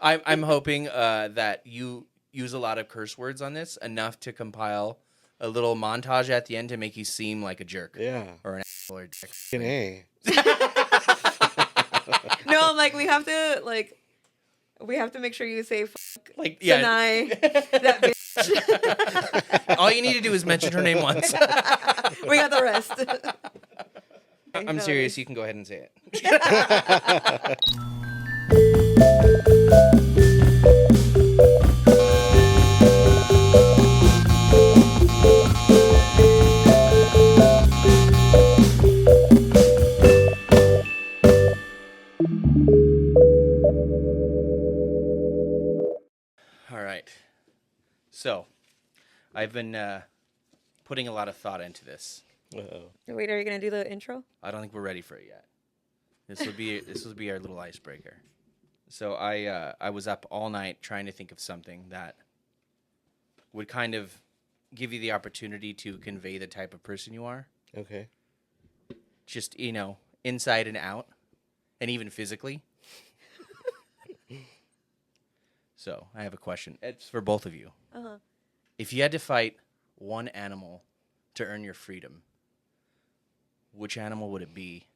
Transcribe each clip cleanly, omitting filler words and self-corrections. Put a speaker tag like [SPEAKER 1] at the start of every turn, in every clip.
[SPEAKER 1] I'm hoping that you use a lot of curse words on this, enough to compile a little montage at the end to make you seem like a jerk.
[SPEAKER 2] Yeah.
[SPEAKER 1] Or an asshole or a dick.
[SPEAKER 2] A.
[SPEAKER 3] No, I'm like, we have to make sure you say
[SPEAKER 1] Like,
[SPEAKER 3] Sanae, that bitch.
[SPEAKER 1] All you need to do is mention her name once.
[SPEAKER 3] We got the rest.
[SPEAKER 1] I'm serious. You can go ahead and say it. All right. So, I've been putting a lot of thought into this.
[SPEAKER 2] Uh-oh.
[SPEAKER 3] Wait, are you gonna do the intro?
[SPEAKER 1] I don't think we're ready for it yet. This will be our little icebreaker. So I was up all night trying to think of something that would kind of give you the opportunity to convey the type of person you are.
[SPEAKER 2] Okay.
[SPEAKER 1] Just, inside and out, and even physically. So I have a question. It's for both of you.
[SPEAKER 3] Uh-huh.
[SPEAKER 1] If you had to fight one animal to earn your freedom, which animal would it be?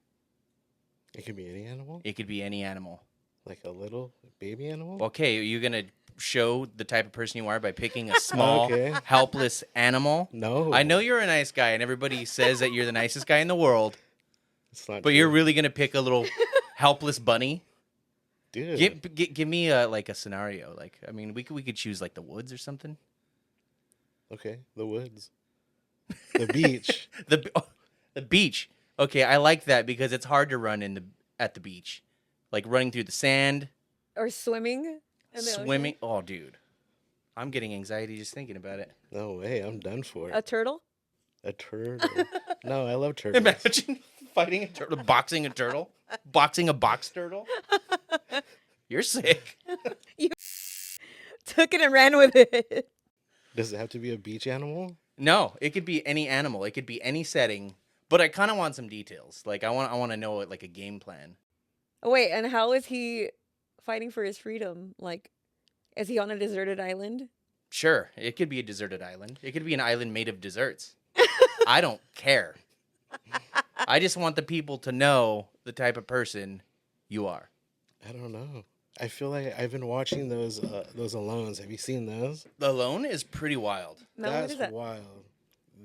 [SPEAKER 2] It could be any animal?
[SPEAKER 1] It could be any animal.
[SPEAKER 2] Like a little baby animal?
[SPEAKER 1] Okay, are you going to show the type of person you are by picking a small,
[SPEAKER 2] Okay.
[SPEAKER 1] helpless animal?
[SPEAKER 2] No.
[SPEAKER 1] I know you're a nice guy, and everybody says that you're the nicest guy in the world,
[SPEAKER 2] It's not
[SPEAKER 1] but
[SPEAKER 2] true.
[SPEAKER 1] you're really going to pick a little helpless bunny?
[SPEAKER 2] Dude.
[SPEAKER 1] Give me a scenario. Like, I mean, we could choose like the woods or something.
[SPEAKER 2] Okay. The woods. The beach.
[SPEAKER 1] The beach. Okay, I like that because it's hard to run at the beach, like running through the sand,
[SPEAKER 3] Or swimming? in the
[SPEAKER 1] swimming. Oh, dude, I'm getting anxiety just thinking about it.
[SPEAKER 2] No way. I'm done for
[SPEAKER 3] ocean? A turtle?
[SPEAKER 2] A turtle. No, I love turtles.
[SPEAKER 1] Imagine fighting a turtle, boxing a turtle, boxing a box turtle. You're sick.
[SPEAKER 3] Took it and ran with it.
[SPEAKER 2] Does it have to be a beach animal?
[SPEAKER 1] No, it could be any animal. It could be any setting. But I kind of want some details. Like I want to know like a game plan.
[SPEAKER 3] Wait, and how is he fighting for his freedom? Like, is he on a deserted island?
[SPEAKER 1] Sure, it could be a deserted island. It could be an island made of desserts. I don't care. I just want the people to know the type of person you are.
[SPEAKER 2] I don't know. I feel like I've been watching those Alones. Have you seen those?
[SPEAKER 1] The Alone is pretty wild.
[SPEAKER 3] No, what
[SPEAKER 2] That's
[SPEAKER 3] is that?
[SPEAKER 2] wild.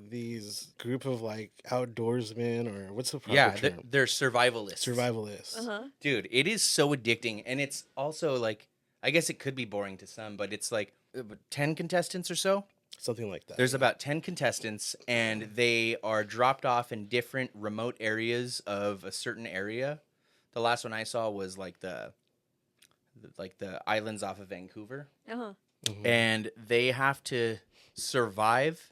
[SPEAKER 2] These group of like outdoorsmen, or what's the proper
[SPEAKER 1] Yeah,
[SPEAKER 2] term?
[SPEAKER 1] they're survivalists.
[SPEAKER 2] Survivalists.
[SPEAKER 3] Uh-huh.
[SPEAKER 1] Dude, it is so addicting. And it's also like, I guess it could be boring to some, but it's like 10 contestants or so.
[SPEAKER 2] Something like that.
[SPEAKER 1] There's about 10 contestants, and they are dropped off in different remote areas of a certain area. The last one I saw was like the islands off of Vancouver.
[SPEAKER 3] Uh-huh.
[SPEAKER 2] Mhm.
[SPEAKER 1] And they have to survive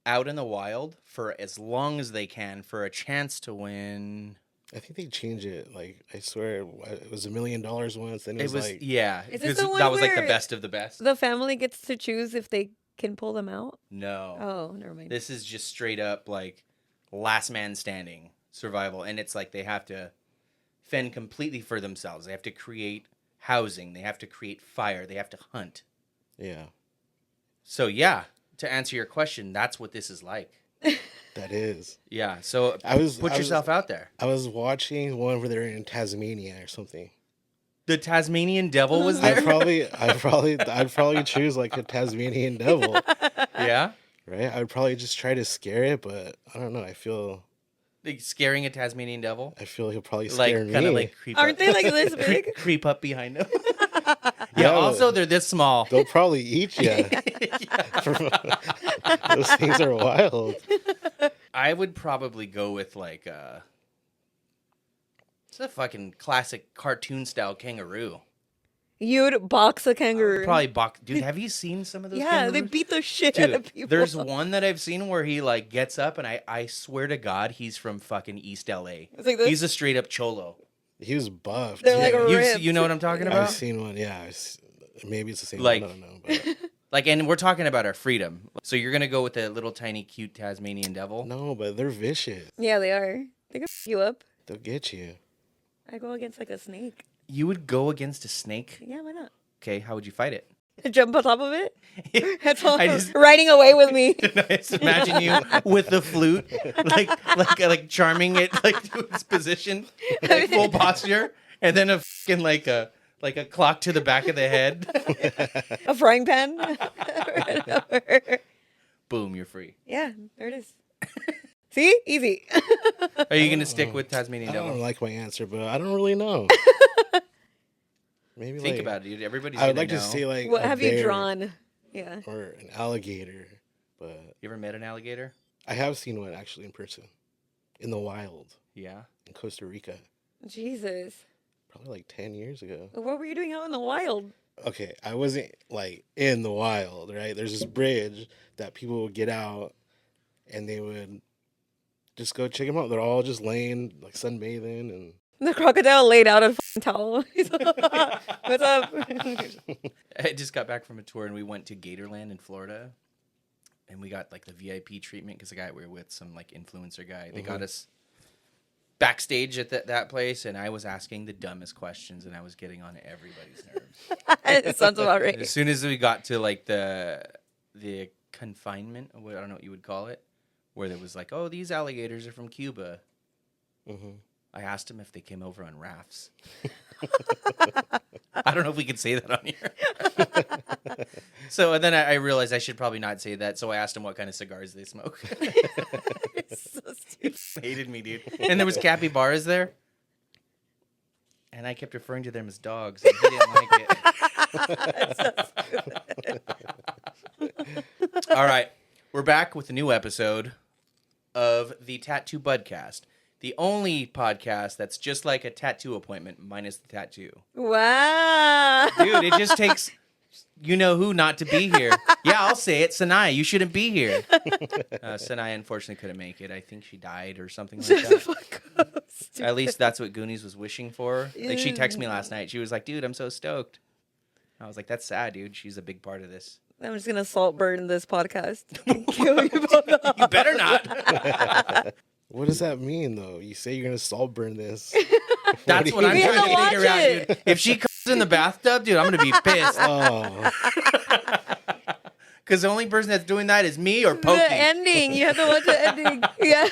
[SPEAKER 1] out in the wild for as long as they can for a chance to win.
[SPEAKER 2] I think they change it. Like, I swear it was $1 million once. Then
[SPEAKER 1] It was
[SPEAKER 2] like,
[SPEAKER 1] yeah,
[SPEAKER 3] Is this
[SPEAKER 1] 'cause
[SPEAKER 3] the one
[SPEAKER 1] that was like the
[SPEAKER 3] where
[SPEAKER 1] best of the best.
[SPEAKER 3] The family gets to choose if they can pull them out?
[SPEAKER 1] No.
[SPEAKER 3] Oh, never mind.
[SPEAKER 1] This is just straight up like last man standing survival, and it's like they have to fend completely for themselves. They have to create housing, they have to create fire, they have to hunt.
[SPEAKER 2] yeah,
[SPEAKER 1] So yeah, to answer your question, that's what this is like.
[SPEAKER 2] that is.
[SPEAKER 1] Yeah, so put yourself out there.
[SPEAKER 2] I was watching one where they're in Tasmania or something.
[SPEAKER 1] The Tasmanian devil was
[SPEAKER 2] I'd
[SPEAKER 1] there.
[SPEAKER 2] probably choose like a Tasmanian devil,
[SPEAKER 1] Yeah,
[SPEAKER 2] right? I'd probably just try to scare it, but I don't know. I feel
[SPEAKER 1] like scaring a Tasmanian devil,
[SPEAKER 2] he'll probably
[SPEAKER 1] like
[SPEAKER 2] scare me.
[SPEAKER 1] kind of like creep
[SPEAKER 3] Aren't
[SPEAKER 1] up.
[SPEAKER 3] they like this big?
[SPEAKER 1] creep up behind them.
[SPEAKER 2] Yeah,
[SPEAKER 1] Yeah. Also, they're this small.
[SPEAKER 2] They'll probably eat you. Those things are wild.
[SPEAKER 1] I would probably go with like it's a fucking classic cartoon style kangaroo.
[SPEAKER 3] You'd box a kangaroo.
[SPEAKER 1] Probably dude, have you seen some of those
[SPEAKER 3] yeah,
[SPEAKER 1] kangaroos?
[SPEAKER 3] they beat the shit out of
[SPEAKER 1] Dude,
[SPEAKER 3] people.
[SPEAKER 1] there's one that I've seen where he like gets up and I swear to God he's from fucking East LA.
[SPEAKER 3] It's like this.
[SPEAKER 1] He's a straight up cholo.
[SPEAKER 2] He was buffed.
[SPEAKER 3] They're like
[SPEAKER 2] too.
[SPEAKER 3] ripped.
[SPEAKER 1] You know what I'm talking
[SPEAKER 2] I've
[SPEAKER 1] about?
[SPEAKER 2] seen one. Yeah, maybe it's the same
[SPEAKER 1] Like-
[SPEAKER 2] one. I don't know. But
[SPEAKER 1] Like, and we're talking about our freedom. So you're gonna go with a little tiny cute Tasmanian devil?
[SPEAKER 2] no, but they're vicious.
[SPEAKER 3] Yeah, they are. They can f you up.
[SPEAKER 2] They'll get you.
[SPEAKER 3] I go against like a snake.
[SPEAKER 1] You would go against a snake?
[SPEAKER 3] Yeah, why not?
[SPEAKER 1] Okay, how would you fight it?
[SPEAKER 3] Jump on top of it? That's all.
[SPEAKER 1] I just-
[SPEAKER 3] Riding away with me.
[SPEAKER 1] I just imagine you with the flute, like charming it like to its position, like full posture, and then a fucking like a clock to the back of the head.
[SPEAKER 3] A frying pan. Right over.
[SPEAKER 1] Boom, you're free.
[SPEAKER 3] Yeah, there it is. See? Easy.
[SPEAKER 1] Are you gonna stick with Tasmanian
[SPEAKER 2] I
[SPEAKER 1] Devil?
[SPEAKER 2] don't like my answer, but I don't really know. Maybe
[SPEAKER 1] Think
[SPEAKER 2] like,
[SPEAKER 1] about it, dude. Everybody's
[SPEAKER 2] I would
[SPEAKER 1] gonna
[SPEAKER 2] like
[SPEAKER 1] know.
[SPEAKER 2] to say like
[SPEAKER 3] What
[SPEAKER 2] a
[SPEAKER 3] have you
[SPEAKER 2] bear
[SPEAKER 3] drawn? Yeah.
[SPEAKER 2] or an alligator, but
[SPEAKER 1] You ever met an alligator?
[SPEAKER 2] I have seen one actually in person, in the wild
[SPEAKER 1] Yeah.
[SPEAKER 2] in Costa Rica,
[SPEAKER 3] Jesus.
[SPEAKER 2] probably like 10 years ago.
[SPEAKER 3] What were you doing out in the wild?
[SPEAKER 2] Okay, I wasn't like in the wild, right? There's this bridge that people would get out, and they would just go check them out. They're all just laying like sunbathing and.
[SPEAKER 3] The crocodile laid out a fucking towel. He's like, what's up?
[SPEAKER 1] I just got back from a tour and we went to Gatorland in Florida, and we got like the VIP treatment because the guy we were with, some like influencer guy, they got us backstage at that place, and I was asking the dumbest questions, and I was getting on everybody's nerves.
[SPEAKER 3] It sounds about right.
[SPEAKER 1] As soon as we got to like the confinement, or I don't know what you would call it, where there was like, oh, these alligators are from Cuba.
[SPEAKER 2] Mm-hmm.
[SPEAKER 1] I asked him if they came over on rafts. I don't know if we could say that on here. So and then I realized I should probably not say that. So I asked him what kind of cigars they smoke.
[SPEAKER 3] So stupid.
[SPEAKER 1] He hated me, dude. And there was capybaras there. And I kept referring to them as dogs. And he didn't like it. All right. We're back with a new episode of the Tattoo Budcast. The only podcast that's just like a tattoo appointment minus the tattoo.
[SPEAKER 3] Wow.
[SPEAKER 1] Dude, it just takes you know who not to be here. Yeah, I'll say it. Sanae, you shouldn't be here. Sanae unfortunately couldn't make it. I think she died or something like
[SPEAKER 3] Shut the
[SPEAKER 1] that.
[SPEAKER 3] fuck up.
[SPEAKER 1] At least that's what Goonies was wishing for. Like she texted me last night. She was like, dude, I'm so stoked. I was like, that's sad, dude. She's a big part of this.
[SPEAKER 3] I'm just gonna salt burn this podcast. Kill you both.
[SPEAKER 1] You better not.
[SPEAKER 2] What does that mean, though? You say you're gonna salt burn this.
[SPEAKER 1] That's what I'm
[SPEAKER 3] We have
[SPEAKER 1] trying
[SPEAKER 3] to
[SPEAKER 1] to figure
[SPEAKER 3] watch
[SPEAKER 1] out,
[SPEAKER 3] it.
[SPEAKER 1] dude. If she comes in the bathtub, dude, I'm gonna be pissed.
[SPEAKER 2] Oh,
[SPEAKER 1] Because the only person that's doing that is me or Pokey.
[SPEAKER 3] The ending. You have to watch the ending. Yeah.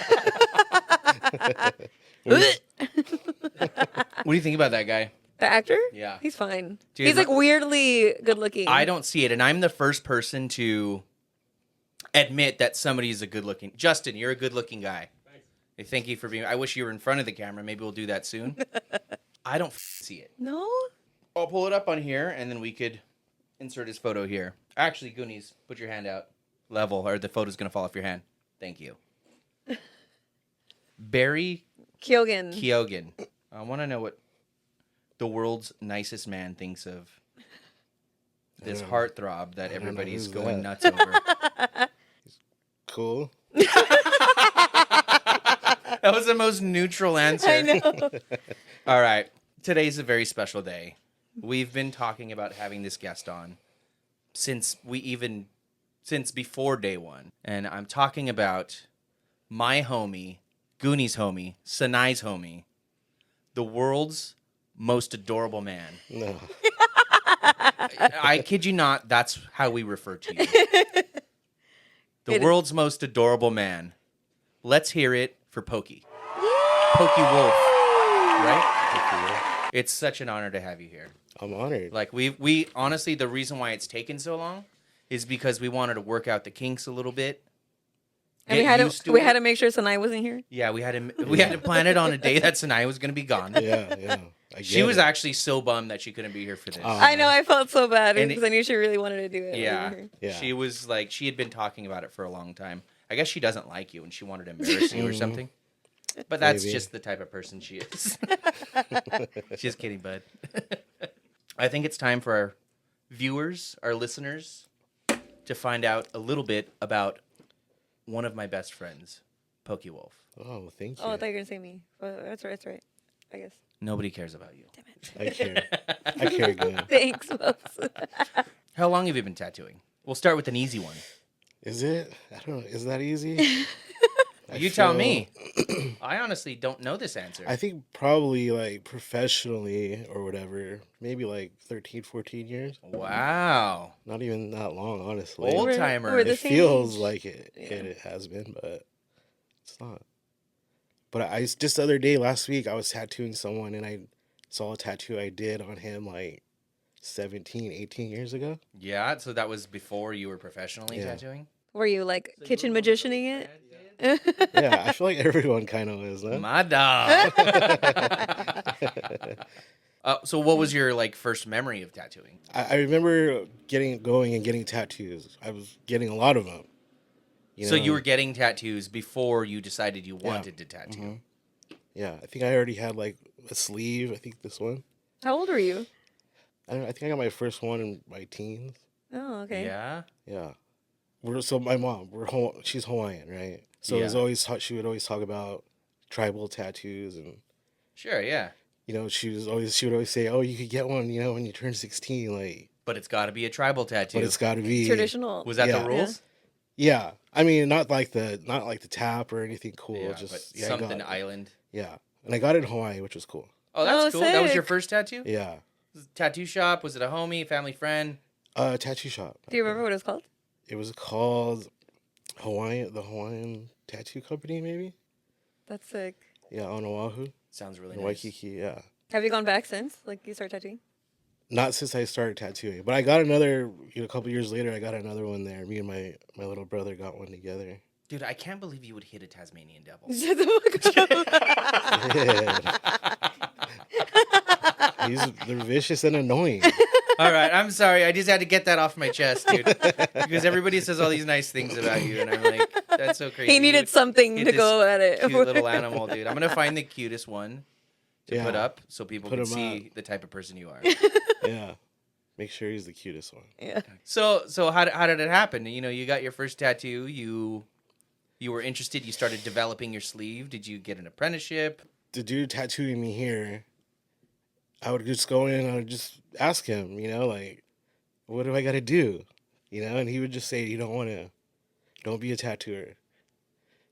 [SPEAKER 1] What do you think about that guy?
[SPEAKER 3] The actor?
[SPEAKER 1] Yeah.
[SPEAKER 3] He's fine.
[SPEAKER 1] Dude,
[SPEAKER 3] He's like weirdly good looking.
[SPEAKER 1] I don't see it, and I'm the first person to admit that somebody is a good looking. Justin, you're a good looking guy. Hey, thank you for being. I wish you were in front of the camera. Maybe we'll do that soon. I don't see it.
[SPEAKER 3] No?
[SPEAKER 1] I'll pull it up on here, and then we could insert his photo here. Actually, Goonies, put your hand out level, or the photo's gonna fall off your hand. Thank you. Barry
[SPEAKER 3] Keoghan.
[SPEAKER 1] Keoghan. I want to know what the world's nicest man thinks of this
[SPEAKER 2] Yeah.
[SPEAKER 1] heartthrob that
[SPEAKER 2] I don't know
[SPEAKER 1] everybody's
[SPEAKER 2] who's
[SPEAKER 1] going
[SPEAKER 2] that.
[SPEAKER 1] nuts over.
[SPEAKER 2] cool.
[SPEAKER 1] That was the most neutral answer.
[SPEAKER 3] I know.
[SPEAKER 1] All right. Today's a very special day. We've been talking about having this guest on since before day one. And I'm talking about my homie, Goonies homie, Sanae's homie, the world's most adorable man.
[SPEAKER 2] No.
[SPEAKER 1] I kid you not, that's how we refer to you. The
[SPEAKER 3] It is.
[SPEAKER 1] world's most adorable man. Let's hear it for Pokey. Pokey Wolf, right? It's such an honor to have you here.
[SPEAKER 2] I'm honored.
[SPEAKER 1] Like we honestly, the reason why it's taken so long is because we wanted to work out the kinks a little bit.
[SPEAKER 3] And we
[SPEAKER 1] get
[SPEAKER 3] had
[SPEAKER 1] used
[SPEAKER 3] to
[SPEAKER 1] it.
[SPEAKER 3] make sure Sanae wasn't here.
[SPEAKER 1] Yeah, we had to plan it on a day that Sanae was going to be gone.
[SPEAKER 2] Yeah. I
[SPEAKER 1] She
[SPEAKER 2] get
[SPEAKER 1] was
[SPEAKER 2] it.
[SPEAKER 1] actually so bummed that she couldn't be here for this.
[SPEAKER 2] Oh.
[SPEAKER 3] I know. I felt so bad
[SPEAKER 1] And
[SPEAKER 3] because I knew she really wanted to do it.
[SPEAKER 1] Yeah.
[SPEAKER 2] Yeah.
[SPEAKER 1] She was like, she had been talking about it for a long time. I guess she doesn't like you and she wanted to embarrass you or something. But that's
[SPEAKER 2] Maybe.
[SPEAKER 1] just the type of person she is. Just kidding, bud. I think it's time for our viewers, our listeners, to find out a little bit about one of my best friends, Pokey Wolf.
[SPEAKER 2] Oh, thank you.
[SPEAKER 3] Oh, I thought you were gonna say me. Well, that's right. That's right. I guess.
[SPEAKER 1] Nobody cares about you.
[SPEAKER 3] Damn it.
[SPEAKER 2] I care. I care again.
[SPEAKER 3] Thanks, folks.
[SPEAKER 1] How long have you been tattooing? We'll start with an easy one.
[SPEAKER 2] Is it? I don't know. Is that easy?
[SPEAKER 1] You tell me. I honestly don't know this answer.
[SPEAKER 2] I think probably like professionally or whatever, maybe like 13, 14 years.
[SPEAKER 1] Wow.
[SPEAKER 2] Not even that long, honestly.
[SPEAKER 1] Old
[SPEAKER 3] We're
[SPEAKER 1] timer.
[SPEAKER 3] the
[SPEAKER 2] It
[SPEAKER 3] same
[SPEAKER 2] feels
[SPEAKER 3] age.
[SPEAKER 2] like it,
[SPEAKER 3] Yeah.
[SPEAKER 2] it has been, but it's not. But I just the other day, last week, I was tattooing someone and I saw a tattoo I did on him like 17, 18 years ago.
[SPEAKER 1] Yeah, so that was before you were professionally
[SPEAKER 2] Yeah.
[SPEAKER 1] tattooing?
[SPEAKER 3] Were you like kitchen magicianing it?
[SPEAKER 2] Yeah, I feel like everyone kind of is, huh?
[SPEAKER 1] My dog. So what was your like first memory of tattooing?
[SPEAKER 2] I remember going and getting tattoos. I was getting a lot of them.
[SPEAKER 1] So you were getting tattoos before you decided you wanted to tattoo.
[SPEAKER 2] Mhm. Yeah, I think I already had like a sleeve. I think this one.
[SPEAKER 3] How old were you?
[SPEAKER 2] I think I got my first one in my teens.
[SPEAKER 3] Oh, okay.
[SPEAKER 1] Yeah.
[SPEAKER 2] Yeah. So my mom, she's Hawaiian, right? So it was
[SPEAKER 1] Yeah.
[SPEAKER 2] always she would always talk about tribal tattoos, and
[SPEAKER 1] Sure, yeah.
[SPEAKER 2] she would always say, "Oh, you could get one, when you turn 16, like,
[SPEAKER 1] But it's got to be a tribal tattoo.
[SPEAKER 2] but it's got to be
[SPEAKER 3] Traditional.
[SPEAKER 1] Was that
[SPEAKER 2] Yeah.
[SPEAKER 1] the rules?
[SPEAKER 2] Yeah, I mean, not like the tap or anything cool,
[SPEAKER 1] Yeah,
[SPEAKER 2] just
[SPEAKER 1] but
[SPEAKER 2] I
[SPEAKER 1] something
[SPEAKER 2] got it.
[SPEAKER 1] island.
[SPEAKER 2] Yeah, and I got it in Hawaii, which was cool.
[SPEAKER 1] Oh, that's
[SPEAKER 3] Oh,
[SPEAKER 1] cool. That was your
[SPEAKER 3] sick.
[SPEAKER 1] first tattoo?
[SPEAKER 2] Yeah,
[SPEAKER 1] Was it a tattoo shop? Was it a homie, family friend?
[SPEAKER 2] tattoo shop.
[SPEAKER 3] Do you remember what it was called?
[SPEAKER 2] It was called the Hawaiian Tattoo Company, maybe.
[SPEAKER 3] That's sick.
[SPEAKER 2] Yeah, on Oahu,
[SPEAKER 1] Sounds really
[SPEAKER 2] in
[SPEAKER 1] nice.
[SPEAKER 2] Waikiki. Yeah.
[SPEAKER 3] Have you gone back since? Like you started tattooing?
[SPEAKER 2] Not since I started tattooing, but I got another. A couple years later, I got another one there. Me and my little brother got one together.
[SPEAKER 1] Dude, I can't believe you would hit a Tasmanian devil.
[SPEAKER 3] Shut the fuck up.
[SPEAKER 2] Yeah. They're vicious and annoying.
[SPEAKER 1] All right, I'm sorry. I just had to get that off my chest, dude. Because everybody says all these nice things about you, and I'm like, that's so crazy.
[SPEAKER 3] He needed something
[SPEAKER 1] Get
[SPEAKER 3] to
[SPEAKER 1] this
[SPEAKER 3] go at it.
[SPEAKER 1] Cute little animal, dude. I'm gonna find the cutest one to put
[SPEAKER 2] Yeah.
[SPEAKER 1] up so people
[SPEAKER 2] Put
[SPEAKER 1] can
[SPEAKER 2] him
[SPEAKER 1] see the type of person you are.
[SPEAKER 2] Yeah. Make sure he's the cutest one.
[SPEAKER 3] Yeah.
[SPEAKER 1] So how did it happen? You got your first tattoo. You were interested. You started developing your sleeve. Did you get an apprenticeship?
[SPEAKER 2] The dude tattooing me here, I would just go in and I would just ask him, like, what do I got to do? And he would just say, don't be a tattooer.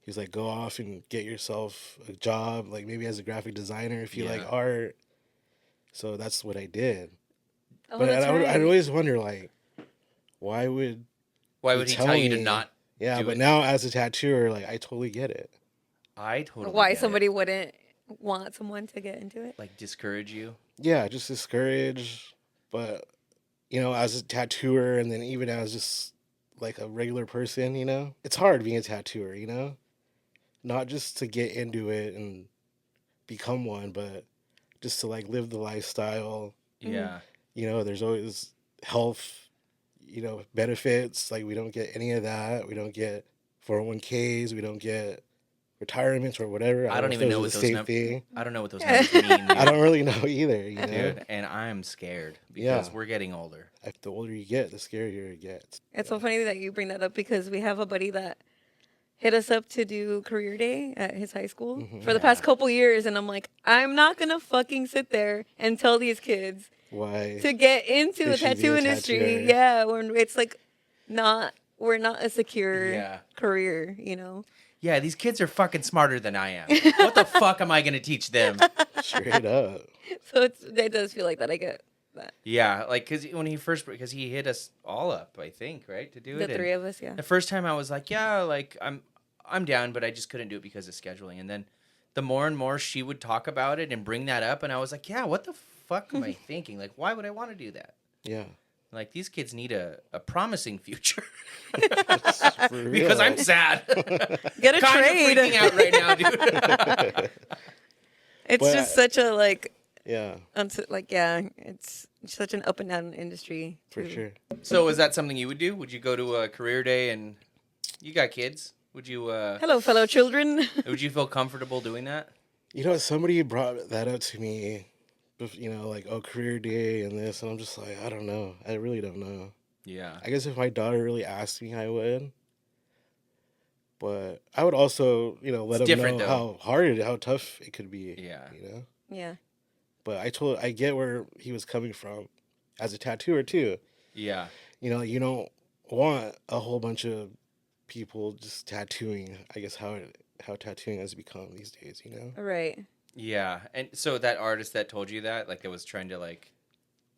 [SPEAKER 2] He was like, go off and get yourself a job, like maybe as a graphic designer if you like
[SPEAKER 1] Yeah.
[SPEAKER 2] art. So that's what I did.
[SPEAKER 3] Oh,
[SPEAKER 2] But
[SPEAKER 3] that's right.
[SPEAKER 2] I'd always wonder, like, why would he
[SPEAKER 1] tell you to
[SPEAKER 2] me-
[SPEAKER 1] not?
[SPEAKER 2] Yeah,
[SPEAKER 1] do
[SPEAKER 2] but
[SPEAKER 1] it?
[SPEAKER 2] now as a tattooer, like, I totally get it.
[SPEAKER 1] I totally
[SPEAKER 3] Why
[SPEAKER 1] get it.
[SPEAKER 3] somebody wouldn't want someone to get into it?
[SPEAKER 1] like discourage you.
[SPEAKER 2] Yeah, just discouraged. But, as a tattooer and then even as just like a regular person, it's hard being a tattooer, not just to get into it and become one, but just to like live the lifestyle.
[SPEAKER 1] Yeah.
[SPEAKER 2] There's always health, benefits. Like we don't get any of that. We don't get 401ks. We don't get retirements or whatever.
[SPEAKER 1] I don't
[SPEAKER 2] if
[SPEAKER 1] even know
[SPEAKER 2] those
[SPEAKER 1] what
[SPEAKER 2] are the
[SPEAKER 1] those
[SPEAKER 2] same thing.
[SPEAKER 1] I don't know what those numbers mean. Dude.
[SPEAKER 2] I don't really know either,
[SPEAKER 1] Dude, and I'm scared because
[SPEAKER 2] Yeah.
[SPEAKER 1] we're getting older.
[SPEAKER 2] The older you get, the scarier it gets.
[SPEAKER 3] It's so funny that you bring that up because we have a buddy that hit us up to do career day at his high school
[SPEAKER 2] Mhm.
[SPEAKER 3] for the past couple years. And I'm like, I'm not going to fucking sit there and tell these kids
[SPEAKER 2] Why?
[SPEAKER 3] to get into
[SPEAKER 2] They
[SPEAKER 3] the
[SPEAKER 2] should be
[SPEAKER 3] tattoo
[SPEAKER 2] a
[SPEAKER 3] industry.
[SPEAKER 2] tattooer.
[SPEAKER 3] Yeah. When it's like we're not a secure
[SPEAKER 1] Yeah.
[SPEAKER 3] career,
[SPEAKER 1] Yeah, these kids are fucking smarter than I am. What the fuck am I gonna teach them?
[SPEAKER 2] Straight up.
[SPEAKER 3] So it does feel like that. I get that.
[SPEAKER 1] Yeah, like because he hit us all up, I think, right, to do
[SPEAKER 3] The
[SPEAKER 1] it. And
[SPEAKER 3] three of us, yeah.
[SPEAKER 1] the first time I was like, yeah, like I'm down, but I just couldn't do it because of scheduling. And then the more and more she would talk about it and bring that up, and I was like, yeah, what the fuck am I thinking? Like, why would I want to do that?
[SPEAKER 2] Yeah.
[SPEAKER 1] Like these kids need a promising future
[SPEAKER 2] For
[SPEAKER 1] because
[SPEAKER 2] real.
[SPEAKER 1] I'm sad.
[SPEAKER 3] Get a
[SPEAKER 1] Kind of
[SPEAKER 3] trade.
[SPEAKER 1] freaking out right now, dude.
[SPEAKER 3] It's
[SPEAKER 2] But-
[SPEAKER 3] just such a
[SPEAKER 2] Yeah,
[SPEAKER 3] it's such an up and down industry.
[SPEAKER 2] for
[SPEAKER 3] too.
[SPEAKER 2] sure.
[SPEAKER 1] So is that something you would do? Would you go to a career day and you got kids? Would you
[SPEAKER 3] Hello, fellow children.
[SPEAKER 1] would you feel comfortable doing that?
[SPEAKER 2] Somebody brought that up to me, like, oh, career day and this, and I'm just like, I don't know. I really don't know.
[SPEAKER 1] Yeah.
[SPEAKER 2] I guess if my daughter really asked me, I would. But I would also, let
[SPEAKER 1] It's
[SPEAKER 2] them
[SPEAKER 1] different,
[SPEAKER 2] know
[SPEAKER 1] though.
[SPEAKER 2] how tough it could be.
[SPEAKER 1] Yeah.
[SPEAKER 3] Yeah.
[SPEAKER 2] But I get where he was coming from as a tattooer too.
[SPEAKER 1] Yeah.
[SPEAKER 2] You don't want a whole bunch of people just tattooing, I guess how how tattooing has become these days, you know?
[SPEAKER 3] Right.
[SPEAKER 1] Yeah, and so that artist that told you that, like, that was trying to like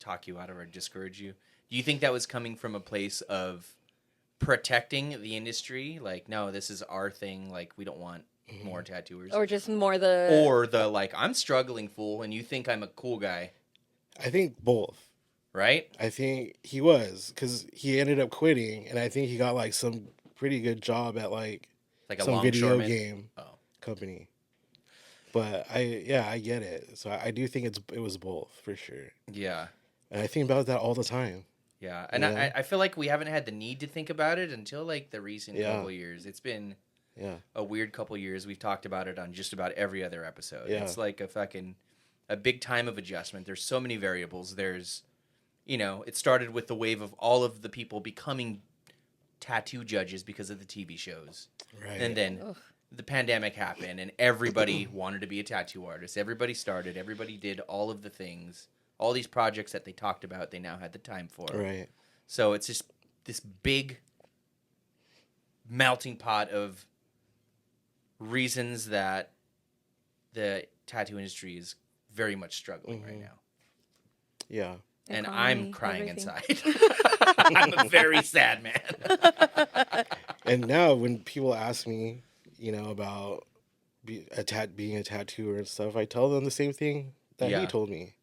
[SPEAKER 1] talk you out of or discourage you. Do you think that was coming from a place of protecting the industry? Like, no, this is our thing. Like, we don't want more tattooers.
[SPEAKER 3] Or just more the...
[SPEAKER 1] Or the, like, I'm struggling, fool, and you think I'm a cool guy.
[SPEAKER 2] I think both.
[SPEAKER 1] Right?
[SPEAKER 2] I think he was, because he ended up quitting, and I think he got, like, some pretty good job at, like
[SPEAKER 1] Like a
[SPEAKER 2] some video
[SPEAKER 1] longshoreman?
[SPEAKER 2] game company. But I get it. So I do think it was both, for sure.
[SPEAKER 1] Yeah.
[SPEAKER 2] And I think about that all the time.
[SPEAKER 1] Yeah. And
[SPEAKER 2] Yeah.
[SPEAKER 1] I feel like we haven't had the need to think about it until, like, the recent
[SPEAKER 2] Yeah.
[SPEAKER 1] couple years. It's been
[SPEAKER 2] Yeah.
[SPEAKER 1] a weird couple years. We've talked about it on just about every other episode.
[SPEAKER 2] Yeah.
[SPEAKER 1] It's like a big time of adjustment. There's so many variables. There's, you know, it started with the wave of all of the people becoming tattoo judges because of the TV shows.
[SPEAKER 2] Right.
[SPEAKER 1] And then the pandemic happened and everybody wanted to be a tattoo artist. Everybody started, everybody did all of the things, all these projects that they talked about, they now had the time for.
[SPEAKER 2] Right.
[SPEAKER 1] So it's just this big melting pot of reasons that the tattoo industry is very much struggling right now.
[SPEAKER 2] Yeah.
[SPEAKER 1] And
[SPEAKER 3] Economy,
[SPEAKER 1] I'm crying
[SPEAKER 3] everything.
[SPEAKER 1] inside. I'm a very sad man.
[SPEAKER 2] And now when people ask me, you know, about being a tattooer and stuff, I tell them the same thing that
[SPEAKER 1] Yeah.
[SPEAKER 2] he told me,